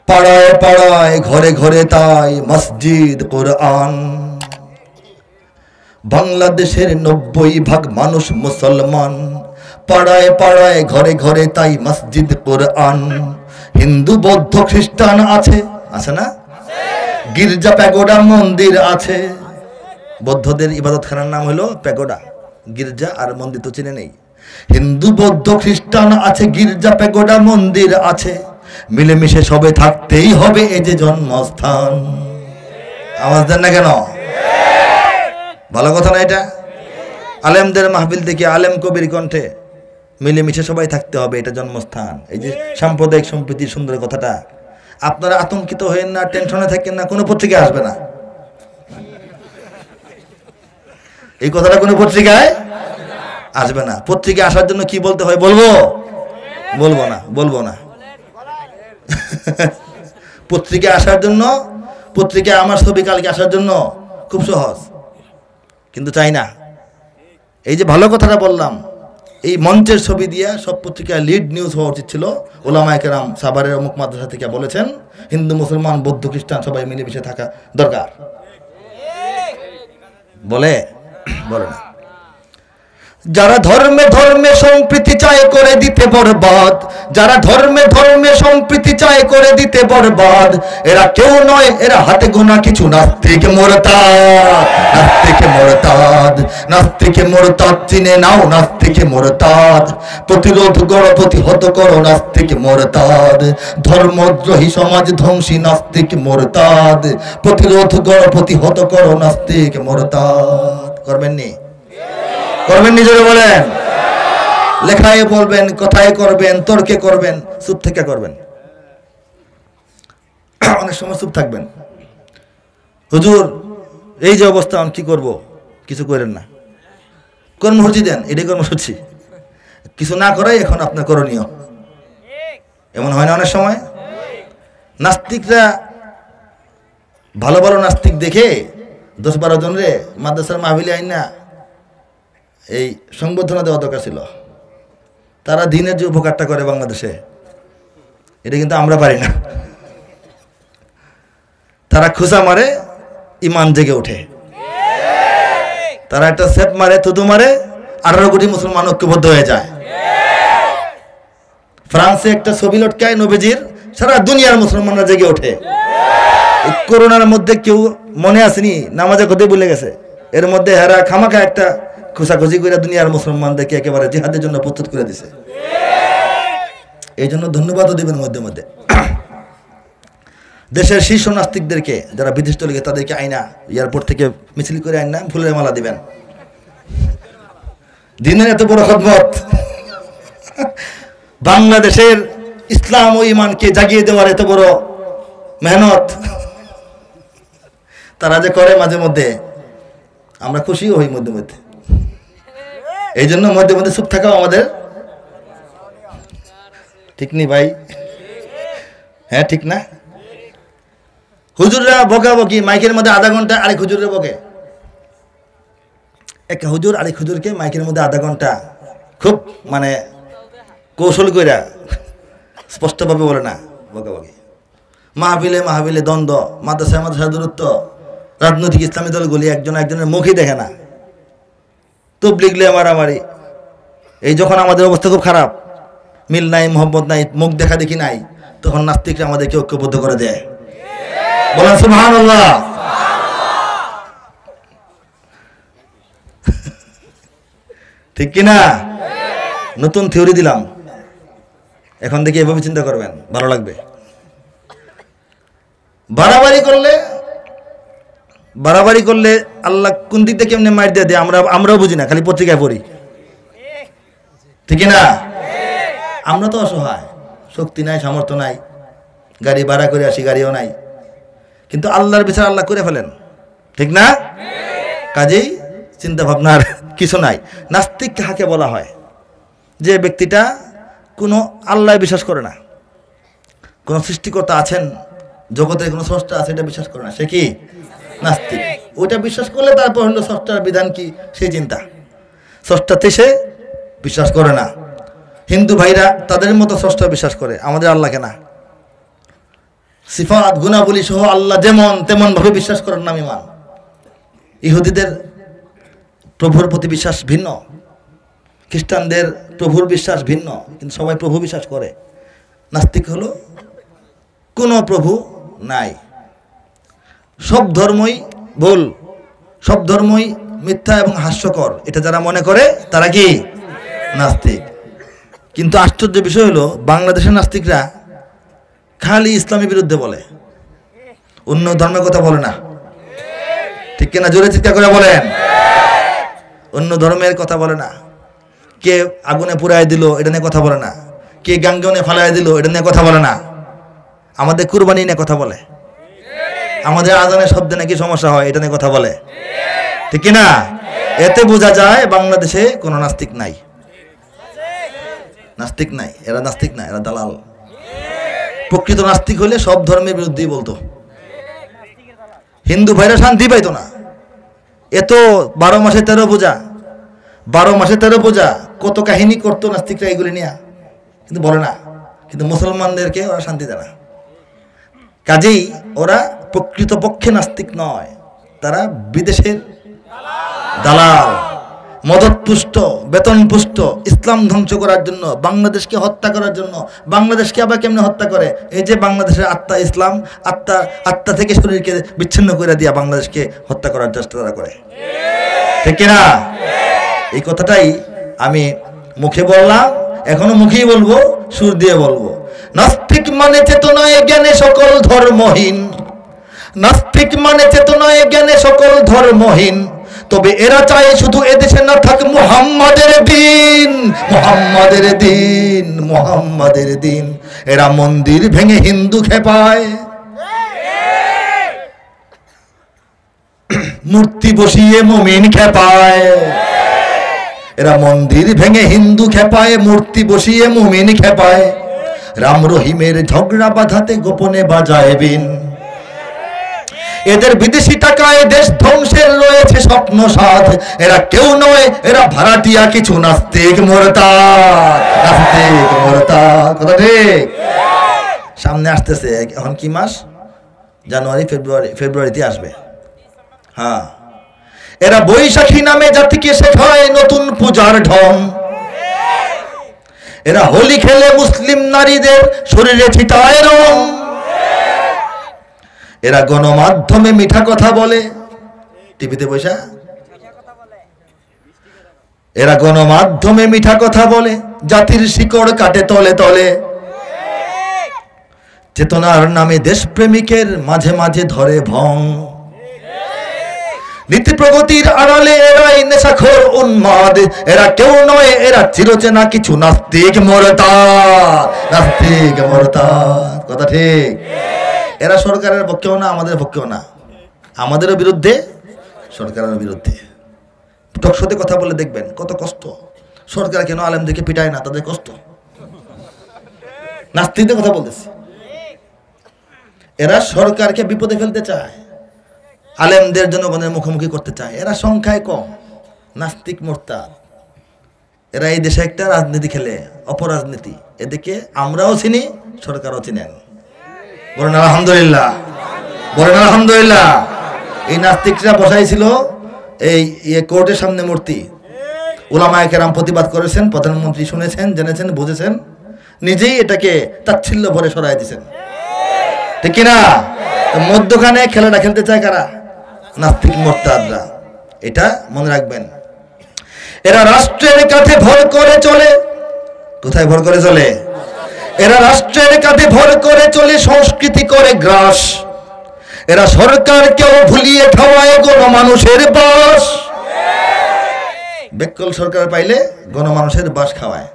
পাড়ায় পাড়ায় ঘরে ঘরে তাই মসজিদ কোরআন। বাংলাদেশের 90% মানুষ মুসলমান, পাড়ায় পাড়ায় ঘরে ঘরে তাই মসজিদ কোরআন। হিন্দু বৌদ্ধ খ্রিস্টান আছে, আছে না? গির্জা প্যাগোডা মন্দির আছে, বৌদ্ধদের ইবাদতখানার নাম হলো প্যাগোডা, গির্জা আর মন্দির তো চিনে নেই। হিন্দু বৌদ্ধ খ্রিস্টান আছে, গির্জা প্যাগোডা মন্দির আছে, মিলেমিশে সবে থাকতেই হবে, এই যে জন্মস্থান। আওয়াজ দেন না কেন? ভালো কথা না এটা? আলেমদের মাহফিল থেকে আলেম কবির কণ্ঠে মিলেমিশে সবাই থাকতে হবে, এটা জন্মস্থান। এই যে সাম্প্রদায়িক সম্প্রীতির সুন্দর কথাটা, আপনারা আতঙ্কিত হয়েন না, টেনশনে থাকেন না, কোনো পত্রিকায় আসবে না এই কথাটা, কোনো পত্রিকায় আসবে না। পত্রিকায় আসার জন্য কি বলতে হয় বলবো? বলবো না পত্রিকায় আসার জন্য, পত্রিকায় আমার ছবি কালকে আসার জন্য খুব সহজ, কিন্তু চাই না। এই যে ভালো কথাটা বললাম, এই মঞ্চের ছবি দিয়ে সব পত্রিকায় লিড নিউজ হওয়া উচিত ছিল। ওলামায়ে কেরাম সাভারের অমুক মাদ্রাসা থেকে বলেছেন, হিন্দু মুসলমান বৌদ্ধ খ্রিস্টান সবাই মিলেমিশে থাকা দরকার। বলে না। যারা ধর্মে ধর্মে সম্প্রীতি চায় করে দিতে বরবাদ, যারা ধর্মে ধর্মে সম্প্রীতি চায় করে দিতে বরবাদ, এরা কেউ নয়, এরা হাতে গোনা কিছু নাস্তিক মুরতাদ। নাস্তিকে মুরতাদ চিনে নাও, নাস্তিকে মুরতাদ। প্রতিরোধ করো, প্রতিহত করো নাস্তিক মুরতাদ। ধর্মদ্রোহী সমাজ ধ্বংসী নাস্তিক মুরতাদ। প্রতিরোধ করো, প্রতিহত করো নাস্তিক মুরতাদ। করবেন নিজেরা বলেন, লেখায় বলবেন, কথায় করবেন, তর্কে করবেন, চুপ থেকে করবেন। অনেক সময় চুপ থাকবেন, হুজুর এই যে অবস্থা কি করব, কিছু করেন না, কর্মসূচি দেন, এটাই কর্মসূচি, কিছু না করাই এখন আপনার করণীয়। এমন হয় না অনেক সময়? নাস্তিকরা ভালো ভালো নাস্তিক দেখে 10-12 জন রে মাদ্রাসার মাহফিলে আইন না এই সংবর্ধনা দেওয়া দরকার ছিল। তারা দিনের যে উপকারটা করে বাংলাদেশে, এটা কিন্তু আমরা পারি না। তারা খুশা মারে, ইমান জেগে ওঠে। তারা একটা সেপ মারে, থুতু মারে, 18 কোটি মুসলমান ঐক্যবদ্ধ হয়ে যায়। ফ্রান্সে একটা ছবি লটকায় নবীজির, সারা দুনিয়ার মুসলমানরা জেগে ওঠে। করোনার মধ্যে কেউ মনে আসেনি, নামাজে কথা ভুলে গেছে, এর মধ্যে হেরা খামাখা একটা খুশাখুশি করে দুনিয়ার মুসলমানদেরকে একেবারে জিহাদের জন্য প্রস্তুত করে দিছে। এই জন্য ধন্যবাদও দিবেন মধ্যে মধ্যে দেশের শীর্ষ নাস্তিকদেরকে, যারা বিদেশ চলে গেছে, তাদেরকে আইনা এয়ারপোর্ট থেকে মিছিল করে আইনা ফুলের মালা দিবেন। দিনের এত বড় খেদমত, বাংলাদেশের ইসলাম ও ইমানকে জাগিয়ে দেওয়ার এত বড় মেহনত তারা যে করে, মাঝে মধ্যে আমরা খুশিও হই মধ্যে মধ্যে। এই জন্য মধ্যে মধ্যে চুপ থাকাও আমাদের ঠিক নেই ভাই, হ্যাঁ ঠিক না? হুজুররা বকাবকি মাইকের মধ্যে আধা ঘন্টা, আরেক হুজুরে বকে। এক হুজুর আরেক হুজুরকে মাইকের মধ্যে আধা ঘন্টা খুব মানে কৌশল কইরা স্পষ্টভাবে বলে না, বকাবকি। মাহফিলে দ্বন্দ্ব, মাদ্রাসায় দূরত্ব, রাজনৈতিক ইসলামী দলগুলি একজনের মুখই দেখে না, তবলিগলে মারামারি। এই যখন আমাদের অবস্থা খুব খারাপ, মিল নাই, মোহব্বত নাই, মুখ দেখা দেখি নাই, তখন নাস্তিকরা আমাদেরকে ঐক্যবদ্ধ করে দেয়। বলেন সুবহানাল্লাহ। ঠিক কিনা? নতুন থিওরি দিলাম, এখন থেকে এভাবে চিন্তা করবেন, ভালো লাগবে। বাড়াবাড়ি করলে আল্লাহ কোন দিক থেকে কেমনে মার দিয়ে দেয় আমরাও বুঝি না, খালি পত্রিকায় পড়ি। ঠিক না? আমরা তো অসহায়, শক্তি নাই, সামর্থ্য নাই, গাড়ি ভাড়া করে আসি, গাড়িও নাই, কিন্তু আল্লাহর বিচার আল্লাহ করে ফেলেন। ঠিক না? কাজেই চিন্তা ভাবনার কিছু নাই। নাস্তিক কাকে বলা হয়? যে ব্যক্তিটা কোনো আল্লাহ বিশ্বাস করে না, কোনো সৃষ্টিকর্তা আছেন, জগতের কোনো স্রষ্টা আছে এটা বিশ্বাস করে না, সে কি নাস্তিক। ওইটা বিশ্বাস করলে তারপর হলো স্রষ্টার বিধান কি সেই চিন্তা, স্রষ্টাতে সে বিশ্বাস করে না। হিন্দু ভাইরা তাদের মতো স্রষ্টা বিশ্বাস করে, আমাদের আল্লাহকে না। সিফাত গুণাবলী সহ আল্লাহ যেমন তেমন ভাবে বিশ্বাস করার নাম ইমান। ইহুদিদের প্রভুর প্রতি বিশ্বাস ভিন্ন, খ্রিস্টানদের প্রভুর বিশ্বাস ভিন্ন, কিন্তু সবাই প্রভু বিশ্বাস করে। নাস্তিক হলো কোনো প্রভু নাই, সব ধর্মই ভুল, সব ধর্মই মিথ্যা এবং হাস্যকর, এটা যারা মনে করে তারা কি নাস্তিক। কিন্তু আশ্চর্য বিষয় হলো বাংলাদেশের নাস্তিকরা খালি ইসলামের বিরুদ্ধে বলে, অন্য ধর্মের কথা বলে না। ঠিক কিনা? জোরে চিৎকার করে বলেন। অন্য ধর্মের কথা বলে না। কে আগুনে পুড়ায় দিল এটা নিয়ে কথা বলে না, কে গাঙ্গনে ফালায় দিল এটা নিয়ে কথা বলে না। আমাদের কুরবানি নিয়ে কথা বলে, আমাদের আজানের শব্দে নাকি সমস্যা হয় এটা নিয়ে কথা বলে। ঠিক কিনা? এতে বোঝা যায় বাংলাদেশে কোনো নাস্তিক নাই। নাস্তিক নাই, এরা নাস্তিক না, এরা দালাল। প্রকৃত নাস্তিক হলে সব ধর্মের বিরুদ্ধেই বলতো। হিন্দু ভাইরা শান্তি পাইতো না। এত 12 মাসে 13 পূজা, 12 মাসে 13 পূজা, কত কাহিনী করতো নাস্তিকরা এগুলি নিয়ে, কিন্তু বলে না। কিন্তু মুসলমানদেরকে ওরা শান্তি দেয় না। কাজেই ওরা প্রকৃতপক্ষে নাস্তিক নয়, তারা বিদেশের দালাল, মদতপুষ্ট, বেতনপুষ্ট, ইসলাম ধ্বংস করার জন্য, বাংলাদেশকে হত্যা করার জন্য। বাংলাদেশকে আবার কেমনে হত্যা করে? এই যে বাংলাদেশের আত্মা ইসলাম, আত্মা থেকে শরীরকে বিচ্ছিন্ন করে দিয়া বাংলাদেশকে হত্যা করার চেষ্টা তারা করে। ঠিক কিনা? এই কথাটাই আমি মুখে বললাম, এখনো মুখেই বলবো, সুর দিয়ে বলবো। নাস্তিক মানে চেতনায় জ্ঞানে সকল ধর্মহীন, নাস্তিক মানে চেতনায় জ্ঞানে সকল ধর্মহীন। তবে এরা চায় শুধু এদেশে না থাক মুহাম্মাদের দিন, মুহাম্মাদের দিন, মুহাম্মাদের দিন। এরা মন্দির ভেঙে হিন্দু খেপায়, মূর্তি বসিয়ে মুমিন খেপায়। এরা মন্দির ভেঙে হিন্দু খেপায়, মূর্তি বসিয়ে মুমিন খেপায়। রাম রহিমের ঝগড়া বাঁধাতে গোপনে বাজায় বিন। এদের বিদেশি টাকায় দেশ ধ্বংসের রয়েছে স্বপ্ন সাধ। এরা কেউ নয়, এরা ভাড়াটিয়া কিছু নাস্তিক মুরতাদ, নাস্তিক মুরতাদ। কথা ঠিক? সামনে আসতেছে, এখন কি মাস? জানুয়ারি, ফেব্রুয়ারিতে আসবে। হ্যাঁ, এরা বৈশাখী নামে জাতিকে শেখায় নতুন পূজার ঢং। এরা হোলি খেলে মুসলিম নারীদের শরীরে ছিটায় রং। এরা গণমাধ্যমে মিঠা কথা বলে, টিভিতে বসা। এরা গণমাধ্যমে মিঠা কথা বলে, জাতির শিকড় কাটে তলে তলে। চেতনার নামে দেশপ্রেমিকের মাঝে মাঝে ধরে ভং। নীতি প্রগতির আড়ালে এরাই নেশাখোর উন্মাদ। এরা কেউ নয়, এরা চিরচেনা কিছু নাস্তিক মুরতাদ, নাস্তিক মুরতাদ। কথা ঠিক? এরা সরকারের পক্ষেও না, আমাদের পক্ষেও না, আমাদেরও বিরুদ্ধে, সরকারের বিরুদ্ধে। টকশোতে কথা বলে দেখবেন কত কষ্ট। সরকার কেন আলেমদেরকে পিটায় না, তাদের কষ্ট। নাস্তিকদের কথা বলতেছি। এরা সরকারকে বিপদে ফেলতে চায়, আলেমদের জনগণের মুখোমুখি করতে চায়। এরা সংখ্যায় কম, নাস্তিক মুরতাদ। এরা এই দেশে একটা রাজনীতি খেলে, অপরাজনীতি। এদিকে আমরাও চিনি, সরকারও চিনেন। বলেন আলহামদুলিল্লাহ, বলেন আলহামদুলিল্লাহ। এই নাস্তিকরা বসাইছিল এই কোর্টের সামনে মূর্তি। উলামায়ে কেরাম প্রতিবাদ করেছেন, প্রধানমন্ত্রী শুনেছেন, জেনেছেন, বুঝেছেন, নিজেই এটাকে তাচ্ছিল্য ভরে সরাই দিয়েছেন। ঠিক কিনা? মধ্যখানে খেলাটা খেলতে চায় কারা? নাস্তিক মুরতাদরা। এটা মনে রাখবেন। এরা রাষ্ট্রের কাঁধে ভর করে চলে। কোথায় ভর করে চলে? এরা রাষ্ট্রের কাঁধে ভর করে চলে, সংস্কৃতি করে গ্রাস। এরা সরকারকেও ভুলিয়ে খাওয়ায় গণমানুষের বাস। বেকল সরকার পাইলে গণমানুষের বাস খাওয়ায়।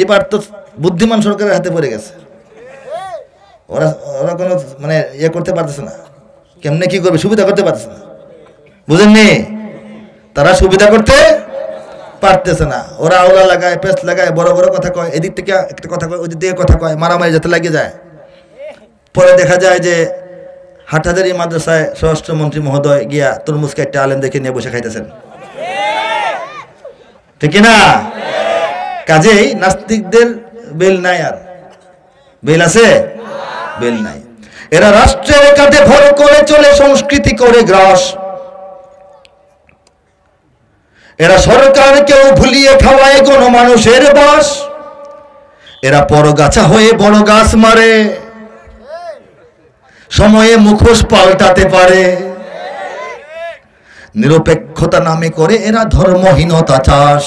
এবার তো বুদ্ধিমান সরকারের হাতে পড়ে গেছে। ওরা ওরা কোনো মানে ইয়ে করতে পারতেছে না, কেমনে কি করবে, সুবিধা করতে পারতেছে না। বুঝেননি? তারা সুবিধা করতে পারতেছে না। ওরা আওলা লাগায়, পেস্ট লাগায়, বড় বড় কথা কয়, এদিক থেকে একটা কথা কয়, ওদিক থেকে কথা কয়, মারামারি যাতে লাগে যায়। পরে দেখা যায় যে হাটহাজারী মাদ্রাসায় স্বরাষ্ট্রমন্ত্রী মহোদয় গিয়া তরমুজ কাটতে আলেম দেখে নিয়ে বসে খাইতেছেন। ঠিক না? কাজেই নাস্তিকদের বেল নাই। আর বেল আছে? বেল নাই। এরা রাষ্ট্রের কাঁধে ভর করে চলে, সংস্কৃতি করে গ্রাস। এরা সরকারকেও ভুলিয়ে খাওয়ায় গণমানুষের বাস। এরা পরগাছা হয়ে বড় গাছ মারে, সময়ে মুখোশ পাল্টাতে পারে। নিরপেক্ষতা নামে করে এরা ধর্মহীনতা চাষ।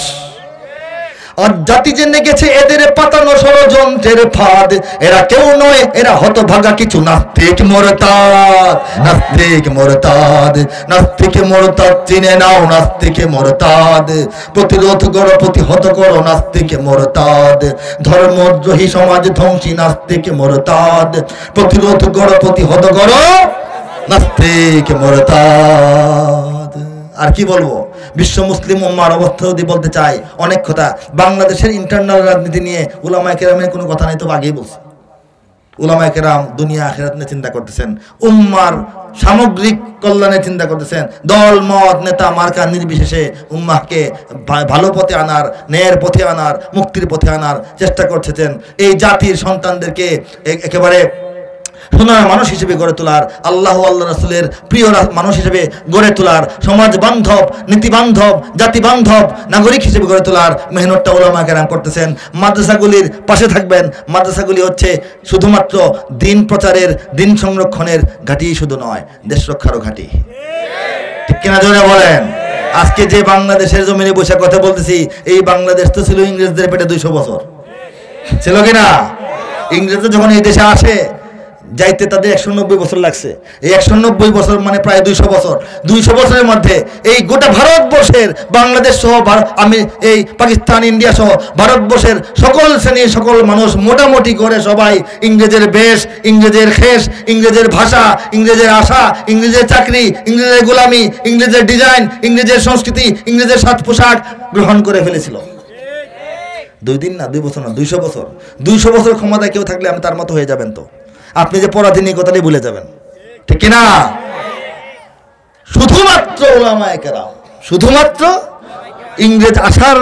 আর জাতি জেনে গেছে এদের পাতানো ষড়যন্ত্রের ফাঁদ। এরা কেউ নয়, এরা হতভাগা কিছু নাস্তিক মোরতাদ। নাস্তিক মোরতাদ, নাস্তিক মোরতাদ চিনে নাও, নাস্তিক মোরতাদ। প্রতিরোধ করো, প্রতিহত করো নাস্তিক মোরতাদ। ধর্মদ্রোহী সমাজ ধ্বংসী নাস্তিক মোরতাদ। প্রতিরোধ করো, প্রতিহত করো নাস্তিক মোরতাদ। আর কি বলবো, বিশ্ব মুসলিম উম্মার অবস্থা যদি বলতে চাই অনেক কথা। বাংলাদেশের ইন্টারনাল রাজনীতি নিয়ে উলামায়ে কেরামের কোনো কথা নেই, তো আগেই বলছি। উলামায়ে কেরাম দুনিয়া আখিরাত নিয়ে চিন্তা করতেছেন, উম্মার সামগ্রিক কল্যাণে চিন্তা করতেছেন। দল মত নেতা মার্কা নির্বিশেষে উম্মাহকে ভালো পথে আনার, ন্যায়ের পথে আনার, মুক্তির পথে আনার চেষ্টা করতেছেন। এই জাতির সন্তানদেরকে একেবারে সোনার মানুষ হিসেবে গড়ে তোলার, আল্লাহ আল্লাহ রাসূলের প্রিয় মানুষ হিসেবে গড়ে তোলার, সমাজ বান্ধব, নীতি বান্ধব, জাতি বান্ধব নাগরিক হিসেবে গড়ে তোলার মেহনতটা উলামায়ে কেরাম করতেছেন। মাদ্রাসাগুলির পাশে থাকবেন। মাদ্রাসাগুলি হচ্ছে শুধুমাত্র দিন প্রচারের, দিন সংরক্ষণের ঘাঁটি শুধু নয়, দেশ রক্ষারও ঘাঁটি। ঠিক কিনা জোরে বলেন? আজকে যে বাংলাদেশের জমিনে বসে কথা বলতেছি, এই বাংলাদেশ তো ছিল ইংরেজদের পেটে 200 বছর, ছিল কিনা? ইংরেজরা যখন এই দেশে আসে যাইতে তাদের 190 বছর লাগছে। এই 190 বছর মানে প্রায় 200 বছর। 200 বছরের মধ্যে এই গোটা ভারতবর্ষের, বাংলাদেশ সহ, আমি এই পাকিস্তান, ইন্ডিয়া সহ ভারতবর্ষের সকল শ্রেণীর সকল মানুষ মোটামুটি করে সবাই ইংরেজের বেশ, ইংরেজের খেস, ইংরেজের ভাষা, ইংরেজের আশা, ইংরেজের চাকরি, ইংরেজের গোলামি, ইংরেজের ডিজাইন, ইংরেজের সংস্কৃতি, ইংরেজের সাজ পোশাক গ্রহণ করে ফেলেছিল। 2 দিন না, 2 বছর না, 200 বছর। 200 বছর ক্ষমতায় কেউ থাকলে আমি তার মতো হয়ে যাবেন তো। আপনি যে পরাধীন কথাটাই ভুলে যাবেন, ঠিক কিনা? শুধুমাত্র উলামায়ে কেরাম, শুধুমাত্র ইংরেজ আসার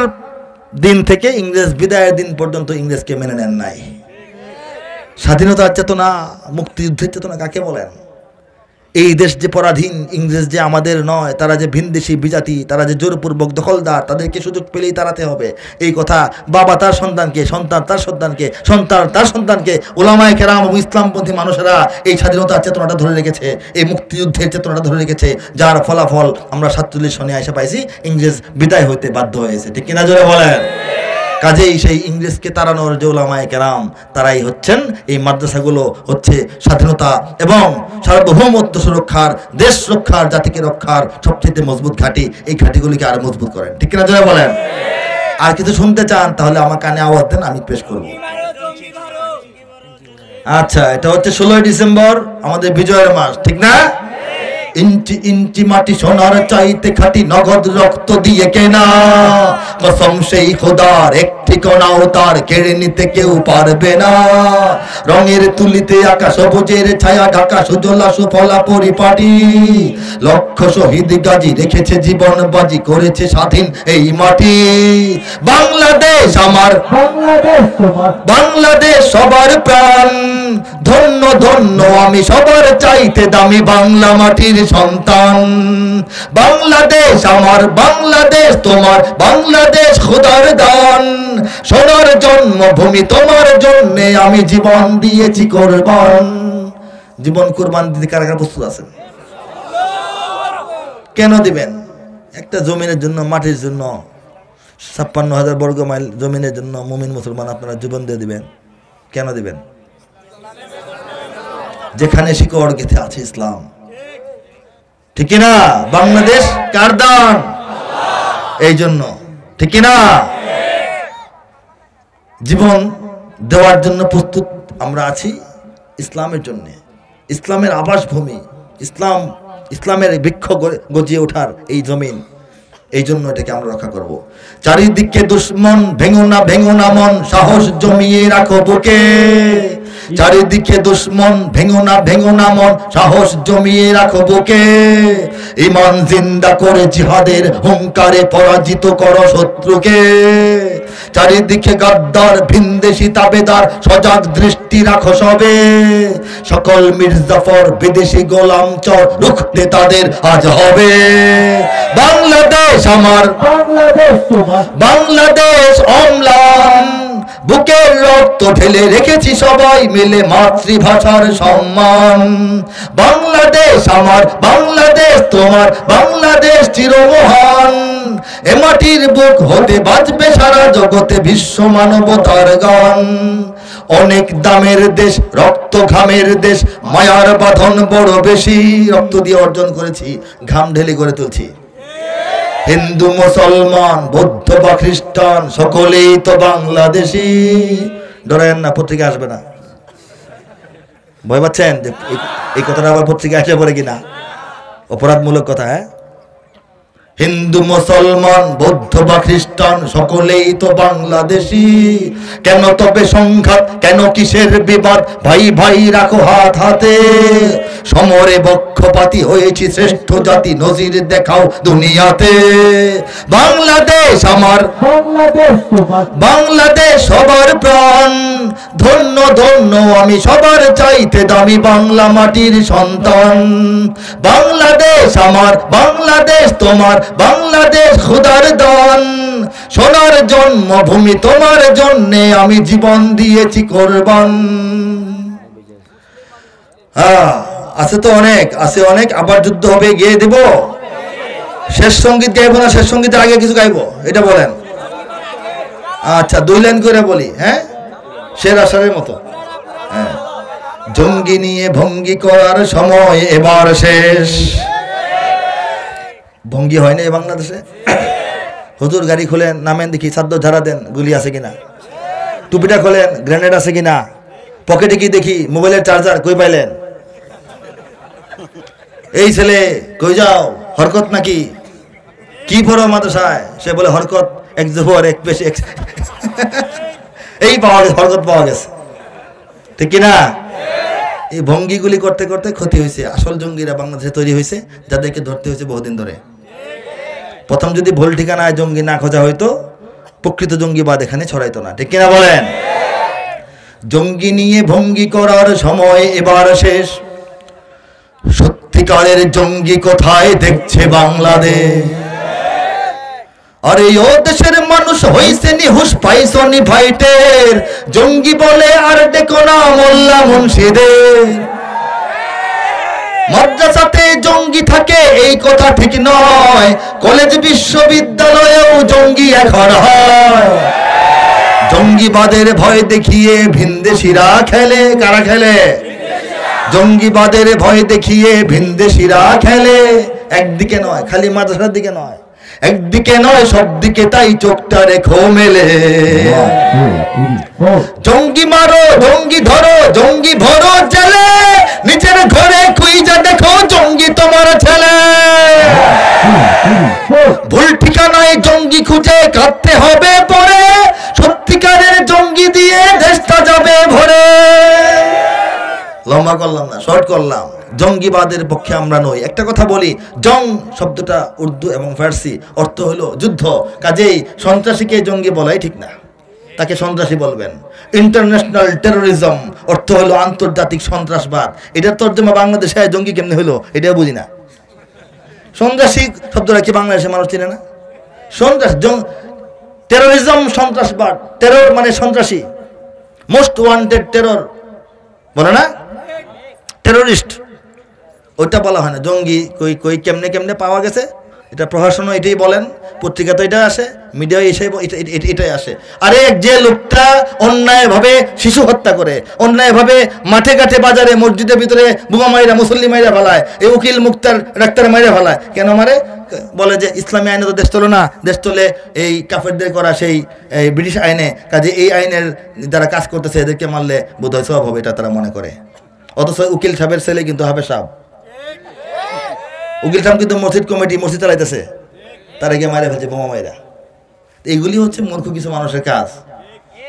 দিন থেকে ইংরেজ বিদায়ের দিন পর্যন্ত ইংরেজকে মেনে নেন নাই। স্বাধীনতার চেতনা, মুক্তিযুদ্ধের চেতনা কাকে বলেন? এই দেশ যে পরাধীন, ইংরেজ যে আমাদের নয়, তারা যে ভিনদেশি বিজাতি, তারা যে জোরপূর্বক দখলদার, তাদেরকে সুযোগ পেলেই তাড়াতে হবে, এই কথা বাবা তার সন্তানকে, সন্তান তার সন্তানকে, সন্তান তার সন্তানকে, উলামায়ে কেরাম এবং ইসলামপন্থী মানুষেরা এই স্বাধীনতার চেতনাটা ধরে রেখেছে, এই মুক্তিযুদ্ধের চেতনাটা ধরে রেখেছে, যার ফলাফল আমরা 47 সনে এসে পাইছি, ইংরেজ বিদায় হইতে বাধ্য হয়েছে। ঠিক কিনা জোরে বলেন? কাজেই সেই ইংরেজকে তাড়ানোর যে উলামায়ে কেরাম, তারাই হচ্ছেন, এই মাদ্রাসাগুলো হচ্ছে স্বাধীনতা এবং সার্বভৌমত্ব সুরক্ষার, দেশ রক্ষার, জাতিকে রক্ষার সবচেয়ে মজবুত ঘাঁটি। এই ঘাঁটিগুলিকে আরো মজবুত করেন। ঠিক কিনা জোরে বলেন? আর কিছু শুনতে চান তাহলে আমার কানে আওয়াজ দেন, আমি পেশ করব। আচ্ছা, এটা হচ্ছে 16 ডিসেম্বর, আমাদের বিজয়ের মাস, ঠিক না? ইঞ্চি ইঞ্চি মাটি সোনার চাইতে খাঁটি, নগদ রক্ত দিয়ে কেনা, কসম সেই খোদার একটি কণাও তার কেড়ে নিতে কেউ পারবে না। রঙের তুলিতে আকাশ সবুজের ছায়া ঢাকা, সুজলা সুফলা পরিপাটি, লক্ষ শহীদ গাজী রেখেছে জীবন বাজি, করেছে স্বাধীন এই মাটি। বাংলাদেশ আমার, বাংলাদেশ তোমার, বাংলাদেশ সবার প্রাণ, ধন্য ধন্য আমি সবার চাইতে দামি বাংলা মাটির সন্তান। বাংলাদেশ আমার, বাংলাদেশ তোমার, বাংলাদেশ খোদার দান, সোনার জন্মভূমি তোমার জন্যে আমি জীবন দিয়েছি কোরবান। জীবন কোরবান দিতে কারা কারা প্রস্তুত আছেন? কেন দিবেন? একটা জমিনের জন্য, মাটির জন্য, 56,000 বর্গ মাইল জমিনের জন্য মুমিন মুসলমান আপনারা জীবন দিয়ে দিবেন? কেন দিবেন? যেখানে শিকড় গেঁথে আছে ইসলাম, ঠিক না? বাংলাদেশ কার দান? এই জন্য, ঠিক না? জীবন দেওয়ার জন্য প্রস্তুত আমরা আছি ইসলামের জন্য, ইসলামের আবাসভূমি, ইসলামের বৃক্ষ গজিয়ে ওঠার এই জমিন, এই জন্য এটাকে আমরা রক্ষা করব। চারিদিকে দুশ্মন, ভেঙো না মন, সাহস জমিয়ে রাখো বুকে। চারিদিকে দুশ্মন, ভেঙো না মন, সাহস জমিয়ে রাখো বুকে। ঈমান জিন্দা করে জিহাদের হুঙ্কারে পরাজিত করো শত্রুকে। চারিদিকে গাদ্দার, ভিনদেশি তাবেদার, সজাগ দৃষ্টি রাখো সবে। সকল মির্জাফর, বিদেশি গোলাম চর, রুখতে তাদের আজ হবে। বাংলাদেশ আমার, বাংলাদেশ তোমার, বাংলাদেশ অম্লান, বুকের রক্ত ঢেলে রেখেছি সবাই মিলে মাতৃভাষার সম্মান। বাংলাদেশ আমার, বাংলাদেশ তোমার, বাংলাদেশ চিরমহান। এ মাটির বুক হতে বাজবে সারা জগতে বিশ্ব মানবতার গান। অনেক দামের দেশ, রক্ত ঘামের দেশ, মায়ার বাঁধন বড় বেশি। রক্ত দিয়ে অর্জন করেছি, ঘাম ঢেলে করে তুলছি। হিন্দু মুসলমান বৌদ্ধ বা খ্রিস্টান সকলেই তো বাংলাদেশি। ডরেন না, পত্রিকা আসবে না। ভয় পাচ্ছেন যে এই কথাটা আবার পত্রিকা আসলে পড়ে কিনা? অপরাধমূলক কথা। হ্যাঁ, হিন্দু মুসলমান বৌদ্ধ বা খ্রিস্টান সকলেই তো বাংলাদেশি। কেন তবে সংঘাত, কেন কিসের বিবাদ? ভাই ভাই রাখো হাত হাতে। সমরে বক্ষপাতী হয়েছি শ্রেষ্ঠ জাতি, নজির দেখাও দুনিয়াতে। বাংলাদেশ আমার, বাংলাদেশ তোমার, বাংলাদেশ সবার প্রাণ। ধন্য ধন্য আমি সবার চাইতে দামি বাংলা মাটির সন্তান। বাংলাদেশ আমার, বাংলাদেশ তোমার, বাংলাদেশ খোদার দান। সোনার জন্মভূমি তোমার জন্যে আমি জীবন দিয়েছি কোরবান। আছে তো অনেক, আছে অনেক। আবার যুদ্ধ হবে, গিয়ে দেব। শেষ সঙ্গীত গাইবো না শেষ সঙ্গীতের আগে কিছু গাইবো? এটা বলেন। আচ্ছা, 2 লাইন করে বলি। হ্যাঁ, শের আষাঢ়ের মতো। হ্যাঁ, জঙ্গি নিয়ে ভঙ্গি করার সময় এবার শেষ। ভঙ্গি হয় না এই বাংলাদেশে। হুজুর গাড়ি খুলেন, নামেন দেখি, সাদ্য ঝাড়া দেন, গুলি আছে কিনা। টুপিটা খোলেন, গ্রেনেড আছে কিনা। পকেটে কি দেখি, মোবাইলের চার্জার কই পাইলেন। এই ছেলে কই যাও, হরকত নাকি? কি পড়ো মাদ্রাসায়? সে বলে হরকত, এক জোহর এক পেশ এক। এই পাওয়া গেছে, হরকত পাওয়া গেছে, ঠিক কিনা? এই ভঙ্গিগুলি করতে করতে ক্ষতি হয়েছে। আসল জঙ্গিরা বাংলাদেশে তৈরি হয়েছে, যাদেরকে ধরতে হয়েছে বহুদিন ধরে। প্রথম যদি ভুল ঠিকানায় জঙ্গি না খোঁজা হইতো, প্রকৃত জঙ্গিবাদ এখানে ছড়াইতো না, ঠিক কিনা বলেন? জঙ্গি নিয়ে ভঙ্গি করার সময় এবার শেষ। সত্যিকারের জঙ্গি কোথায় দেখছে বাংলাদেশ? আরে ও দেশের মানুষ হইছে নিহুস, পাইছনি ভাইটের। জঙ্গি বলে আর ডেকো না মোল্লা মুন্সিদের। মাদ্রাসাতে জঙ্গি থাকে এই কথা ঠিক নয়, কলেজ বিশ্ববিদ্যালয়েও জঙ্গি এখন হয়। জঙ্গিবাদের ভয় দেখিয়ে ভিনদেশিরা খেলে। কারা খেলে? জঙ্গিবাদের ভয় দেখিয়ে ভিনদেশিরা খেলে। একদিকে নয়, খালি মাদ্রাসার দিকে নয়, একদিকে নয় সব দিকে, তাই চোখটা রেখো মেলে। জঙ্গি মারো, জঙ্গি ধরো, জঙ্গি ভরো জেলে। নিচের ঘরে খুঁজে দেখো জঙ্গি তোমার ছেলে। ভুল ঠিকানায় জঙ্গি খুঁজে কাঁদতে হবে পরে। সত্যিকারের জঙ্গি দিয়ে দেশটা যাবে ভরে। লম্বা করলাম না, শর্ট করলাম। জঙ্গিবাদের পক্ষে আমরা নই। একটা কথা বলি, জং শব্দটা উর্দু এবং ফার্সি, অর্থ হলো যুদ্ধ। কাজেই সন্ত্রাসীকে জঙ্গি বলাই ঠিক না, তাকে সন্ত্রাসী বলবেন। ইন্টারন্যাশনাল টেরোরিজম অর্থ হলো আন্তর্জাতিক সন্ত্রাসবাদ। এটার তর্জমা বাংলাদেশে জঙ্গি কেমনে হলো এটাও বুঝি না। সন্ত্রাসী শব্দটা কি বাংলাদেশে মানুষ চিনে না? সন্ত্রাস, টেরোরিজম সন্ত্রাসবাদ। টেরর মানে সন্ত্রাসী, মোস্ট ওয়ান্টেড টেরর বলে না, টেরোরিস্ট। ওইটা বলা হয় না জঙ্গি। কই কই কেমনে কেমনে পাওয়া গেছে, এটা প্রশাসনও এটাই বলেন, পত্রিকা তো এটা আসে, মিডিয়ায় এসে এটাই আসে। আরে যে লোকটা অন্যায়ভাবে শিশু হত্যা করে, অন্যায়ভাবে মাঠে ঘাটে বাজারে মসজিদের ভিতরে বোমা মাইরা মুসল্লি মাইরা ফেলায়, এই উকিল মুক্তার ডাক্তার মাইরা ফেলায়, কেন মারে? বলে যে ইসলামী আইনে তো দেশ চলে না, দেশ চলে এই কাফেরদের করা সেই ব্রিটিশ আইনে। কাজে এই আইনের যারা কাজ করতেছে এদেরকে মারলে বোধহয় সব হবে, এটা তারা মনে করে। অথচ উকিল সাহেবের ছেলে কিন্তু হাফেজ সাহেব। উকিল সাহেব কিন্তু মসজিদ কমিটি, মসজিদ চালাইতেছে, তারা গিয়ে মারা ফেলছে বোমা মাইরা। এইগুলি হচ্ছে মূর্খ কিছু মানুষের কাজ।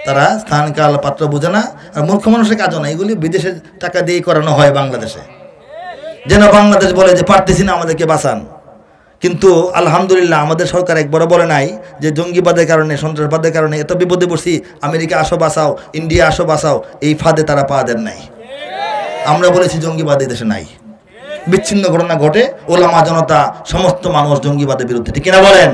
তারা স্থান কাল পাত্র বোঝে না, আর মূর্খ মানুষের কাজও না। এগুলি বিদেশের টাকা দিয়ে করানো হয় বাংলাদেশে, যেন বাংলাদেশ বলে যে পারতেছি না, আমাদেরকে বাঁচান। কিন্তু আলহামদুলিল্লাহ আমাদের সরকার একবারও বলে নাই যে জঙ্গিবাদের কারণে, সন্ত্রাসবাদের কারণে এত বিপদে পড়ছি, আমেরিকা আসো বাঁচাও, ইন্ডিয়া আসো বাঁচাও। এই ফাঁদে তারা পা দেন নাই। আমরা বলেছি জঙ্গিবাদ এই দেশে নাই। বিচ্ছিন্ন ঘটনা ঘটে, ওলামা জনতা সমস্ত মানুষ জঙ্গিবাদের বিরুদ্ধে, ঠিক কিনা বলেন?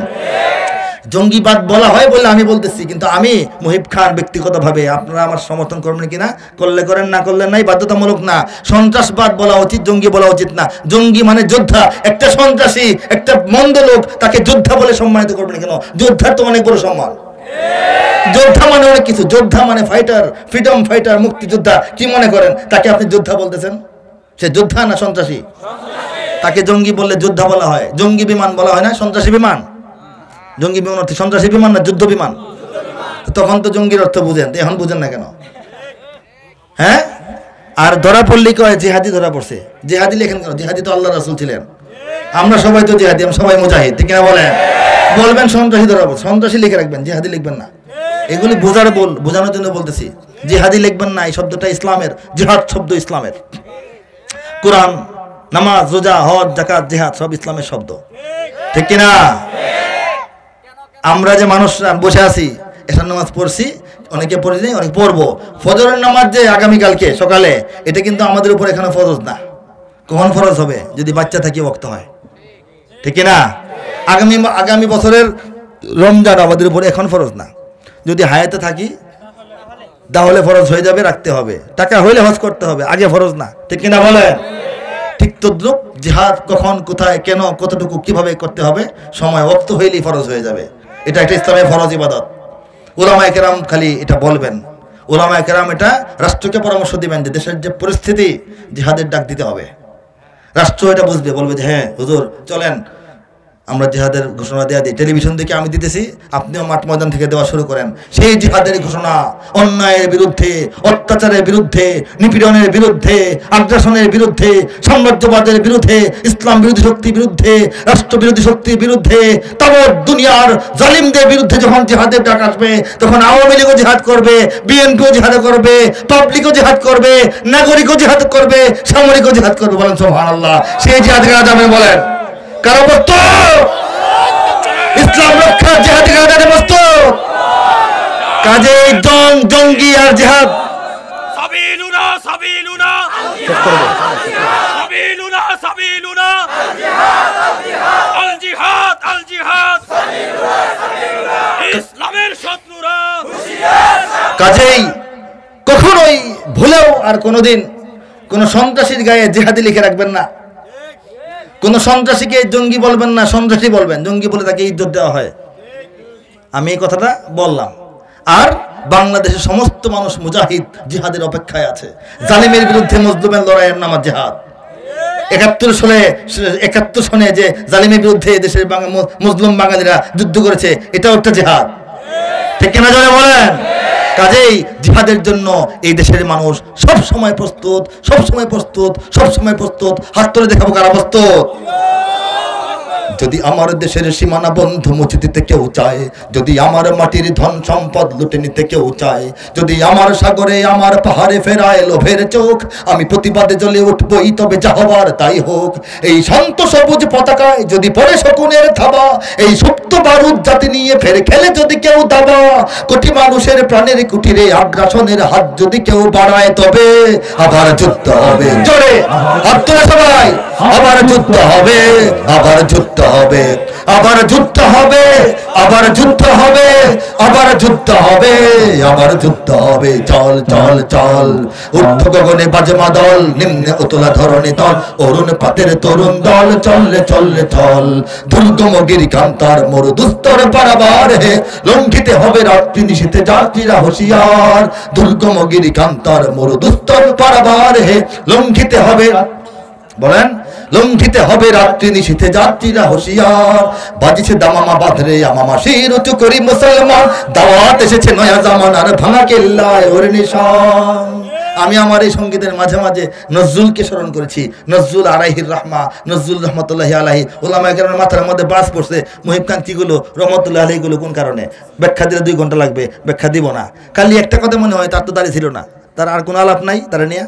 জঙ্গিবাদ বলা হয় বলে আমি বলতেছি, কিন্তু আমি মুহিব খান ব্যক্তিগতভাবে, আপনারা আমার সমর্থন করবেন কিনা, করলে করেন, না করলে নাই, বাধ্যতামূলক না। সন্ত্রাসবাদ বলা উচিত, জঙ্গি বলা উচিত না। জঙ্গি মানে যোদ্ধা, একটা সন্ত্রাসী, একটা মন্দ লোক, তাকে যোদ্ধা বলে সম্মানিত করবেন কেন? যোদ্ধার তো অনেক বড় সম্মান। যোদ্ধা মানে অনেক কিছু, যোদ্ধা মানে ফাইটার, ফ্রিডম ফাইটার, মুক্তিযোদ্ধা। কি মনে করেন তাকে আপনি যোদ্ধা বলতেছেন? সে যোদ্ধা না সন্ত্রাসী? তাকে জঙ্গি বললে যোদ্ধা বলা হয়। জঙ্গি বিমান বলা হয় না, সন্ত্রাসী বিমান। জঙ্গি বিমান অর্থ সন্ত্রাসী বিমান না যুদ্ধ বিমান? তখন তো জঙ্গির অর্থ বুঝেন, এখন বুঝেন না কেন? হ্যাঁ, আর ধরা পড়লি কয় জিহাদি ধরা পড়ছে। জিহাদি লেখেন কেন? জিহাদি তো আল্লাহ রাসূল ছিলেন। আমরা সবাই তো জিহাদি, আমরা সবাই মুজাহিদ, ঠিক না বলেন? বলবেন সন্ত্রাসী ধরা পড়ছে, সন্ত্রাসী লিখে রাখবেন, জিহাদি লিখবেন না। এগুলি বোঝানোর জন্য বলতেছি। জিহাদি লিখবেন না, এই শব্দটা ইসলামের, জিহাদ শব্দ ইসলামের। কোরআন, নামাজ, রোজা, হজ, যাকাত, জিহাদ সব ইসলামের শব্দ, ঠিক কিনা? আমরা যে মানুষরা বসে আছি, এশার নামাজ পড়ছি, অনেকে পড়ি নাই, অনেকে পড়বো। ফজরের নামাজ যে আগামীকালকে সকালে, এটা কিন্তু আমাদের উপর এখানে ফরজ না। কখন ফরজ হবে? যদি বাচ্চা থাকি ওয়াক্ত হয়, ঠিক কিনা? আগামী বছরের রমজান আমাদের উপর এখন ফরজ না। যদি হায়াতে থাকি তাহলে ফরজ হয়ে যাবে, রাখতে হবে। টাকা হইলে হজ করতে হবে, আগে ফরজ না, ঠিক কিনা বলেন? ঠিক তদ্রুপ জিহাদ কখন, কোথায়, কেন, কতটুকু, কিভাবে করতে হবে, সময় ওয়াক্ত হইলেই ফরজ হয়ে যাবে। এটা একটা ইসলামের ফরজ ইবাদত। উলামায়ে কেরাম খালি এটা বলবেন, উলামায়ে কেরাম এটা রাষ্ট্রকে পরামর্শ দিবেন যে দেশের যে পরিস্থিতি, জিহাদের ডাক দিতে হবে। রাষ্ট্র এটা বুঝবে, বলবে যে হ্যাঁ হুজুর চলেন আমরা জিহাদের ঘোষণা দেওয়া দিই। টেলিভিশন থেকে আমি দিতেছি, আপনিও মাঠ ময়দান থেকে দেওয়া শুরু করেন। সেই জিহাদের ঘোষণা অন্যায়ের বিরুদ্ধে, অত্যাচারের বিরুদ্ধে, নিপীড়নের বিরুদ্ধে, আগ্রাসনের বিরুদ্ধে, সাম্রাজ্যবাদের বিরুদ্ধে, ইসলাম বিরোধী শক্তির বিরুদ্ধে, রাষ্ট্র বিরোধী শক্তির বিরুদ্ধে, তাবৎ দুনিয়ার জালিমদের বিরুদ্ধে যখন জিহাদের ডাক আসবে, তখন আওয়ামী লীগও জিহাদ করবে, বিএনপিও জিহাদ করবে, পাবলিকও জিহাদ করবে, নাগরিকও জিহাদ করবে, সামরিকও জিহাদ করবে। বলেন সুবহানাল্লাহ। সেই জিহাদ কারা যাবেন বলেন? কারা প্রস্তুত? ইসলাম রক্ষার জিহাদি কারা প্রস্তুত? কাজেই জঙ্গি আর জিহাদ সাবিলুনা সাবিলুনা সাবিলুনা সাবিলুনা আল জিহাদ আল জিহাদ ইসলামের শত্রুরা। কাজেই কখনোই ভুলেও আর কোনোদিন কোন সন্ত্রাসীর গায়ে জিহাদি লিখে রাখবেন না। কোন সন্ত্রাসীকে জঙ্গি বলবেন না, সন্ত্রাসী বলবেন। জঙ্গি বলে তাকে ইজ্জত দেওয়া হয়। আমি এই কথাটা বললাম। আর বাংলাদেশের সমস্ত মানুষ মুজাহিদ, জিহাদের অপেক্ষায় আছে। জালিমের বিরুদ্ধে মজলুমের লড়াইয়ের নাম জিহাদ। 71 সনে যে জালিমের বিরুদ্ধে দেশের মুসলিম বাঙালিরা যুদ্ধ করেছে, এটাও একটা জিহাদ, ঠিক কিনা জোরে বলেন? কাজেই জিহাদের জন্য এই দেশের মানুষ সব সময় প্রস্তুত, সব সময় প্রস্তুত, সব সময় প্রস্তুত। হাত তুলে দেখাবো কারা প্রস্তুত। যদি আমার দেশের সীমানা বন্ধ মুছে দিতে কেউ চায়, যদি আমার মাটির ধন সম্পদ লুটে নিতে কেউ চায়, যদি আমার সাগরে আমার পাহাড়ে ফেরায় লোভের চোখ, আমি প্রতিবাদে জ্বলে উঠবই, তবে যা হবার তাই হোক। এই শান্ত সবুজ পতাকায় যদি পড়ে শকুনের থাবা, এই সুপ্ত বারুদ জাতি নিয়ে ফের খেলে যদি কেউ দাবা, কোটি মানুষের প্রাণের কুটিরে আগ্রাসনের হাত যদি কেউ বাড়ায়, তবে আবার যুদ্ধ হবে। জোরে হাত তোলে সবাই। আবার যুদ্ধ হবে, আবার যুদ্ধ হবে, আবার যুদ্ধ হবে, আবার যুদ্ধ হবে, আবার যুদ্ধ হবে, আবার যুদ্ধ হবে। চল চল চল, ঊর্ধ্ব গগনে বাজে মাদল, নিম্নে উতলা ধরণী তল, অরুণ পাতের তরুণ দল, চললে চললে চল। দুর্গম গিরিকান্তার মরু দুস্তর পারাবার হে, লঙ্ঘিতে হবে রাত্রি নিশীথে যাত্রীরা হুঁশিয়ার। দুর্গম গিরিকান্তার মরু দুস্তর পারাবার হে, লঙ্ঘিতে হবে, বলেন, লঙ্ঘিতে হবে রাত্রি নিশীথে যাত্রীরা হুঁশিয়ার। বাজিছে দামামা বাঁধরে আমামা, শির উঁচু করি মুসলমান, দাওয়াত এসেছে নয়া জামানার ভাঙা কেল্লায় ওর নিশান। আমি আমার এই সঙ্গীতের মাঝে মাঝে নজরুলকে স্মরণ করেছি। নজরুল আলাইহির রাহমা, নজরুল রহমতুল্লাহি আলাইহি। ওলামায়ে কেরামের মাথার মধ্যে বাস পড়ছে মুহিব খান কিগুলো রহমতুল্লাহি আলাইহি গুলো কোন কারণে। ব্যাখ্যা দিলে 2 ঘন্টা লাগবে, ব্যাখ্যা দিব না। খালি একটা কথা মনে হয়, তার তো দাড়ি ছিল না, তার আর কোনো আলাপ নাই। তারা নিয়ে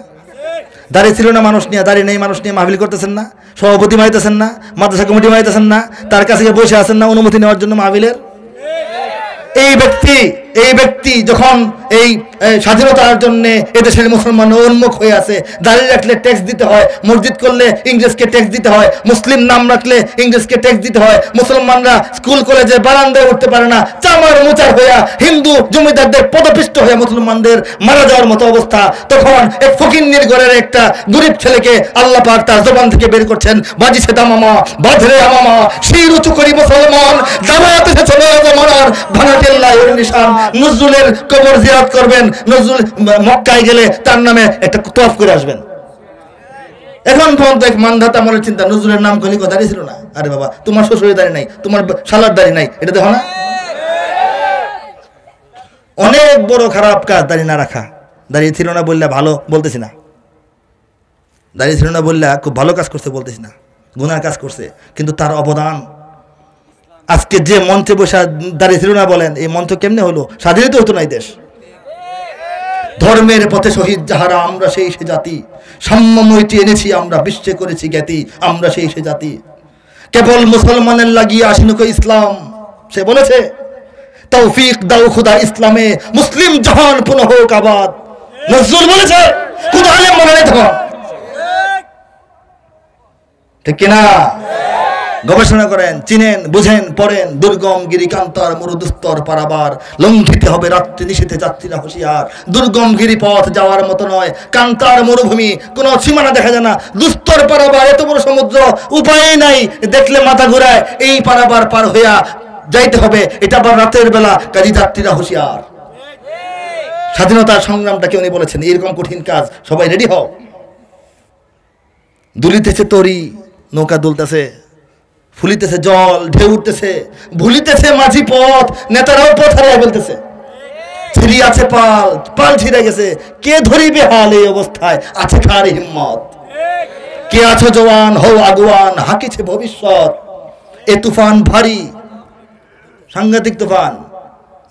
দাঁড়িয়ে ছিল না মানুষ নিয়ে, দাঁড়িয়ে নেই মানুষ নিয়ে মাহফিল করতেছেন না, সভাপতি মাইতেছেন না, মাদ্রাসা কমিটি মাইতেছেন না, তার কাছে বসে আছেন না অনুমতি নেওয়ার জন্য মাহফিলের। এই ব্যক্তি এই ব্যক্তি যখন এই স্বাধীনতার জন্য এদেশের মুসলমান উন্মুখ হয়ে আছে, দাঁড়িয়ে রাখলে ট্যাক্স দিতে হয়, মসজিদ করলে ইংরেজকে ট্যাক্স দিতে হয়, মুসলিম নাম রাখলে ইংরেজকে ট্যাক্স দিতে হয়, মুসলমানরা স্কুল কলেজে বারান্দায় উঠতে পারে না, চামার মোচার হইয়া হিন্দু জমিদারদের পদপিষ্ট হয়ে মুসলমানদের মারা যাওয়ার মতো অবস্থা। তখন এক ফকিন্নির ঘরের একটা গরিব ছেলেকে আল্লাহ পাক তার জবান থেকে বের করছেন, বাজিছে দামামা বাঁধরে আমামা, শির উঁচু করি মুসলমান, জামাত এসেছে জমানার ভাঙা কেল্লায় নিশান। নজরুলের কবর জিয়ারত করবেন, নজরুল মক্কায় গেলে তার নামে একটা তওয়াফ করে আসবেন। এখন পর্যন্ত এক মানধাতা মনের চিন্তা, নজরুলের নাম কলি কথা দাঁড়িয়ে ছিল না? আরে বাবা, তোমার শ্বশুরের দাঁড়িয়ে নাই, তোমার শালার দাঁড়িয়ে নাই, এটা দেখো না? অনেক বড় খারাপ কাজ দাঁড়িয়ে না রাখা। দাঁড়িয়ে ছিল না বললে ভালো বলতেছি না, দাঁড়িয়ে ছিল না বললে খুব ভালো কাজ করছে বলতেছি না, গুনার কাজ করছে, কিন্তু তার অবদান আজকে যে মঞ্চে বসে দাঁড়িয়ে ছিল না বলেন, এই মঞ্চ কেমনে হলো? স্বাধীনতা হতো না এই দেশ। ধর্মের পথে শহীদ যাহারা, আমরা সেই সে জাতি, সাম্যমৈত্রী এনেছি আমরা, বিশ্বে করেছি জ্ঞাতি, আমরা সেই সে জাতি। কেবল মুসলমানের লাগিয়ে আসিনুক ইসলাম, সে বলেছে তৌফিক দাও খুদা ইসলামে, মুসলিম জাহান পুনঃ হোক আবাদ। নজরুল বলেছে, খুদা আলেম মনে নেই তখন, ঠিক কিনা? গবেষণা করেন, চিনেন, বুঝেন, পড়েন। দুর্গম গিরি কান্তার মরুদুস্তর পারাবার, লঙ্ঘিতে হবে রাত্রি নিশীথে যাত্রীরা হুঁশিয়ার। দুর্গম গিরি পথ যাওয়ার মতো নয়, কান্তার মরুভূমি, কোনো সীমানা দেখা যায় না। দুস্তর পারাবার, এত বড় সমুদ্র, উপায় নাই, দেখলে মাথা ঘুরায়। এই পারাবার পার হইয়া যাইতে হবে, এটা আবার রাতের বেলা, কাজী যাত্রীরা হুঁশিয়ার। স্বাধীনতার সংগ্রামটাকে উনি বলেছেন এরকম কঠিন কাজ, সবাই রেডি হও। দুলিতেছে তরি, নৌকা দুলতেছে, ফুলিতেছে জল, ঢেউ উঠতেছে, ভুলিতেছে মাঝি পথ, নেতারাও পথ হারিয়ে ফেলতেছে। ছিড়ি আছে পাল, পাল ছিঁড়ে গেছে, কে ধরিবে হাল? এই অবস্থায় আছে কার হিম্মত? কে আছো জওয়ান, হও আগুয়ান, হাকিছে ভবিষ্যৎ। এ তুফান ভারী, সাংঘাতিক তুফান,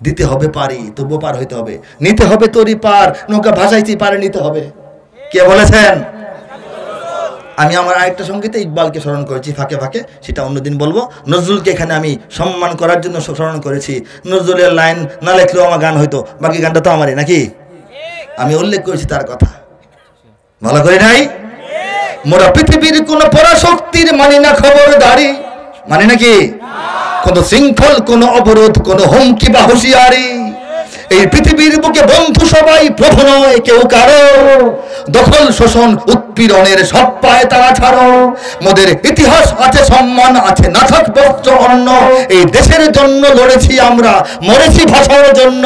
দিতে হবে পারি, তবুও পার হইতে হবে, নিতে হবে তরি পার, নৌকা ভাসাইছি পারে নিতে হবে। কে বলেছেন? আমি আমার আরেকটা সঙ্গীতে ইকবালকে স্মরণ করেছি ফাঁকে ফাঁকে, সেটা অন্যদিন বলবো। নজরুলকে এখানে আমি সম্মান করার জন্য স্মরণ করেছি। নজরুলের লাইন না লেখলেও আমার গান হইতো, বাকি গানটা তো আমারই, নাকি? আমি উল্লেখ করেছি তার কথা, ভালো করে নাই? মোরা পৃথিবীর কোন পরাশক্তির মানি না খবরদারি, মানি নাকি? কোন শৃঙ্খল, কোন অবরোধ, কোন হুমকি বা হুঁশিয়ারি। এই পৃথিবীর বুকে বন্ধু সবাই, প্রভু নয় কেউ কারো। দখল শোষণ উৎপীড়নের সব পায় তারা ছাড়ো। মোদের ইতিহাস আছে, সম্মান আছে, না থাক বস্ত্র অন্ন। এই দেশের জন্য লড়েছি আমরা, মরেছি ভাষার জন্য।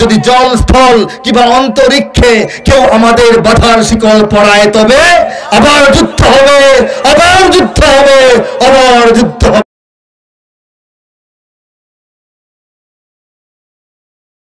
যদি জল স্থল কিংবা অন্তরিক্ষে কেউ আমাদের বাধার শিকল পড়ায়, তবে আবার যুদ্ধ হবে, আবার যুদ্ধ হবে, আবার যুদ্ধ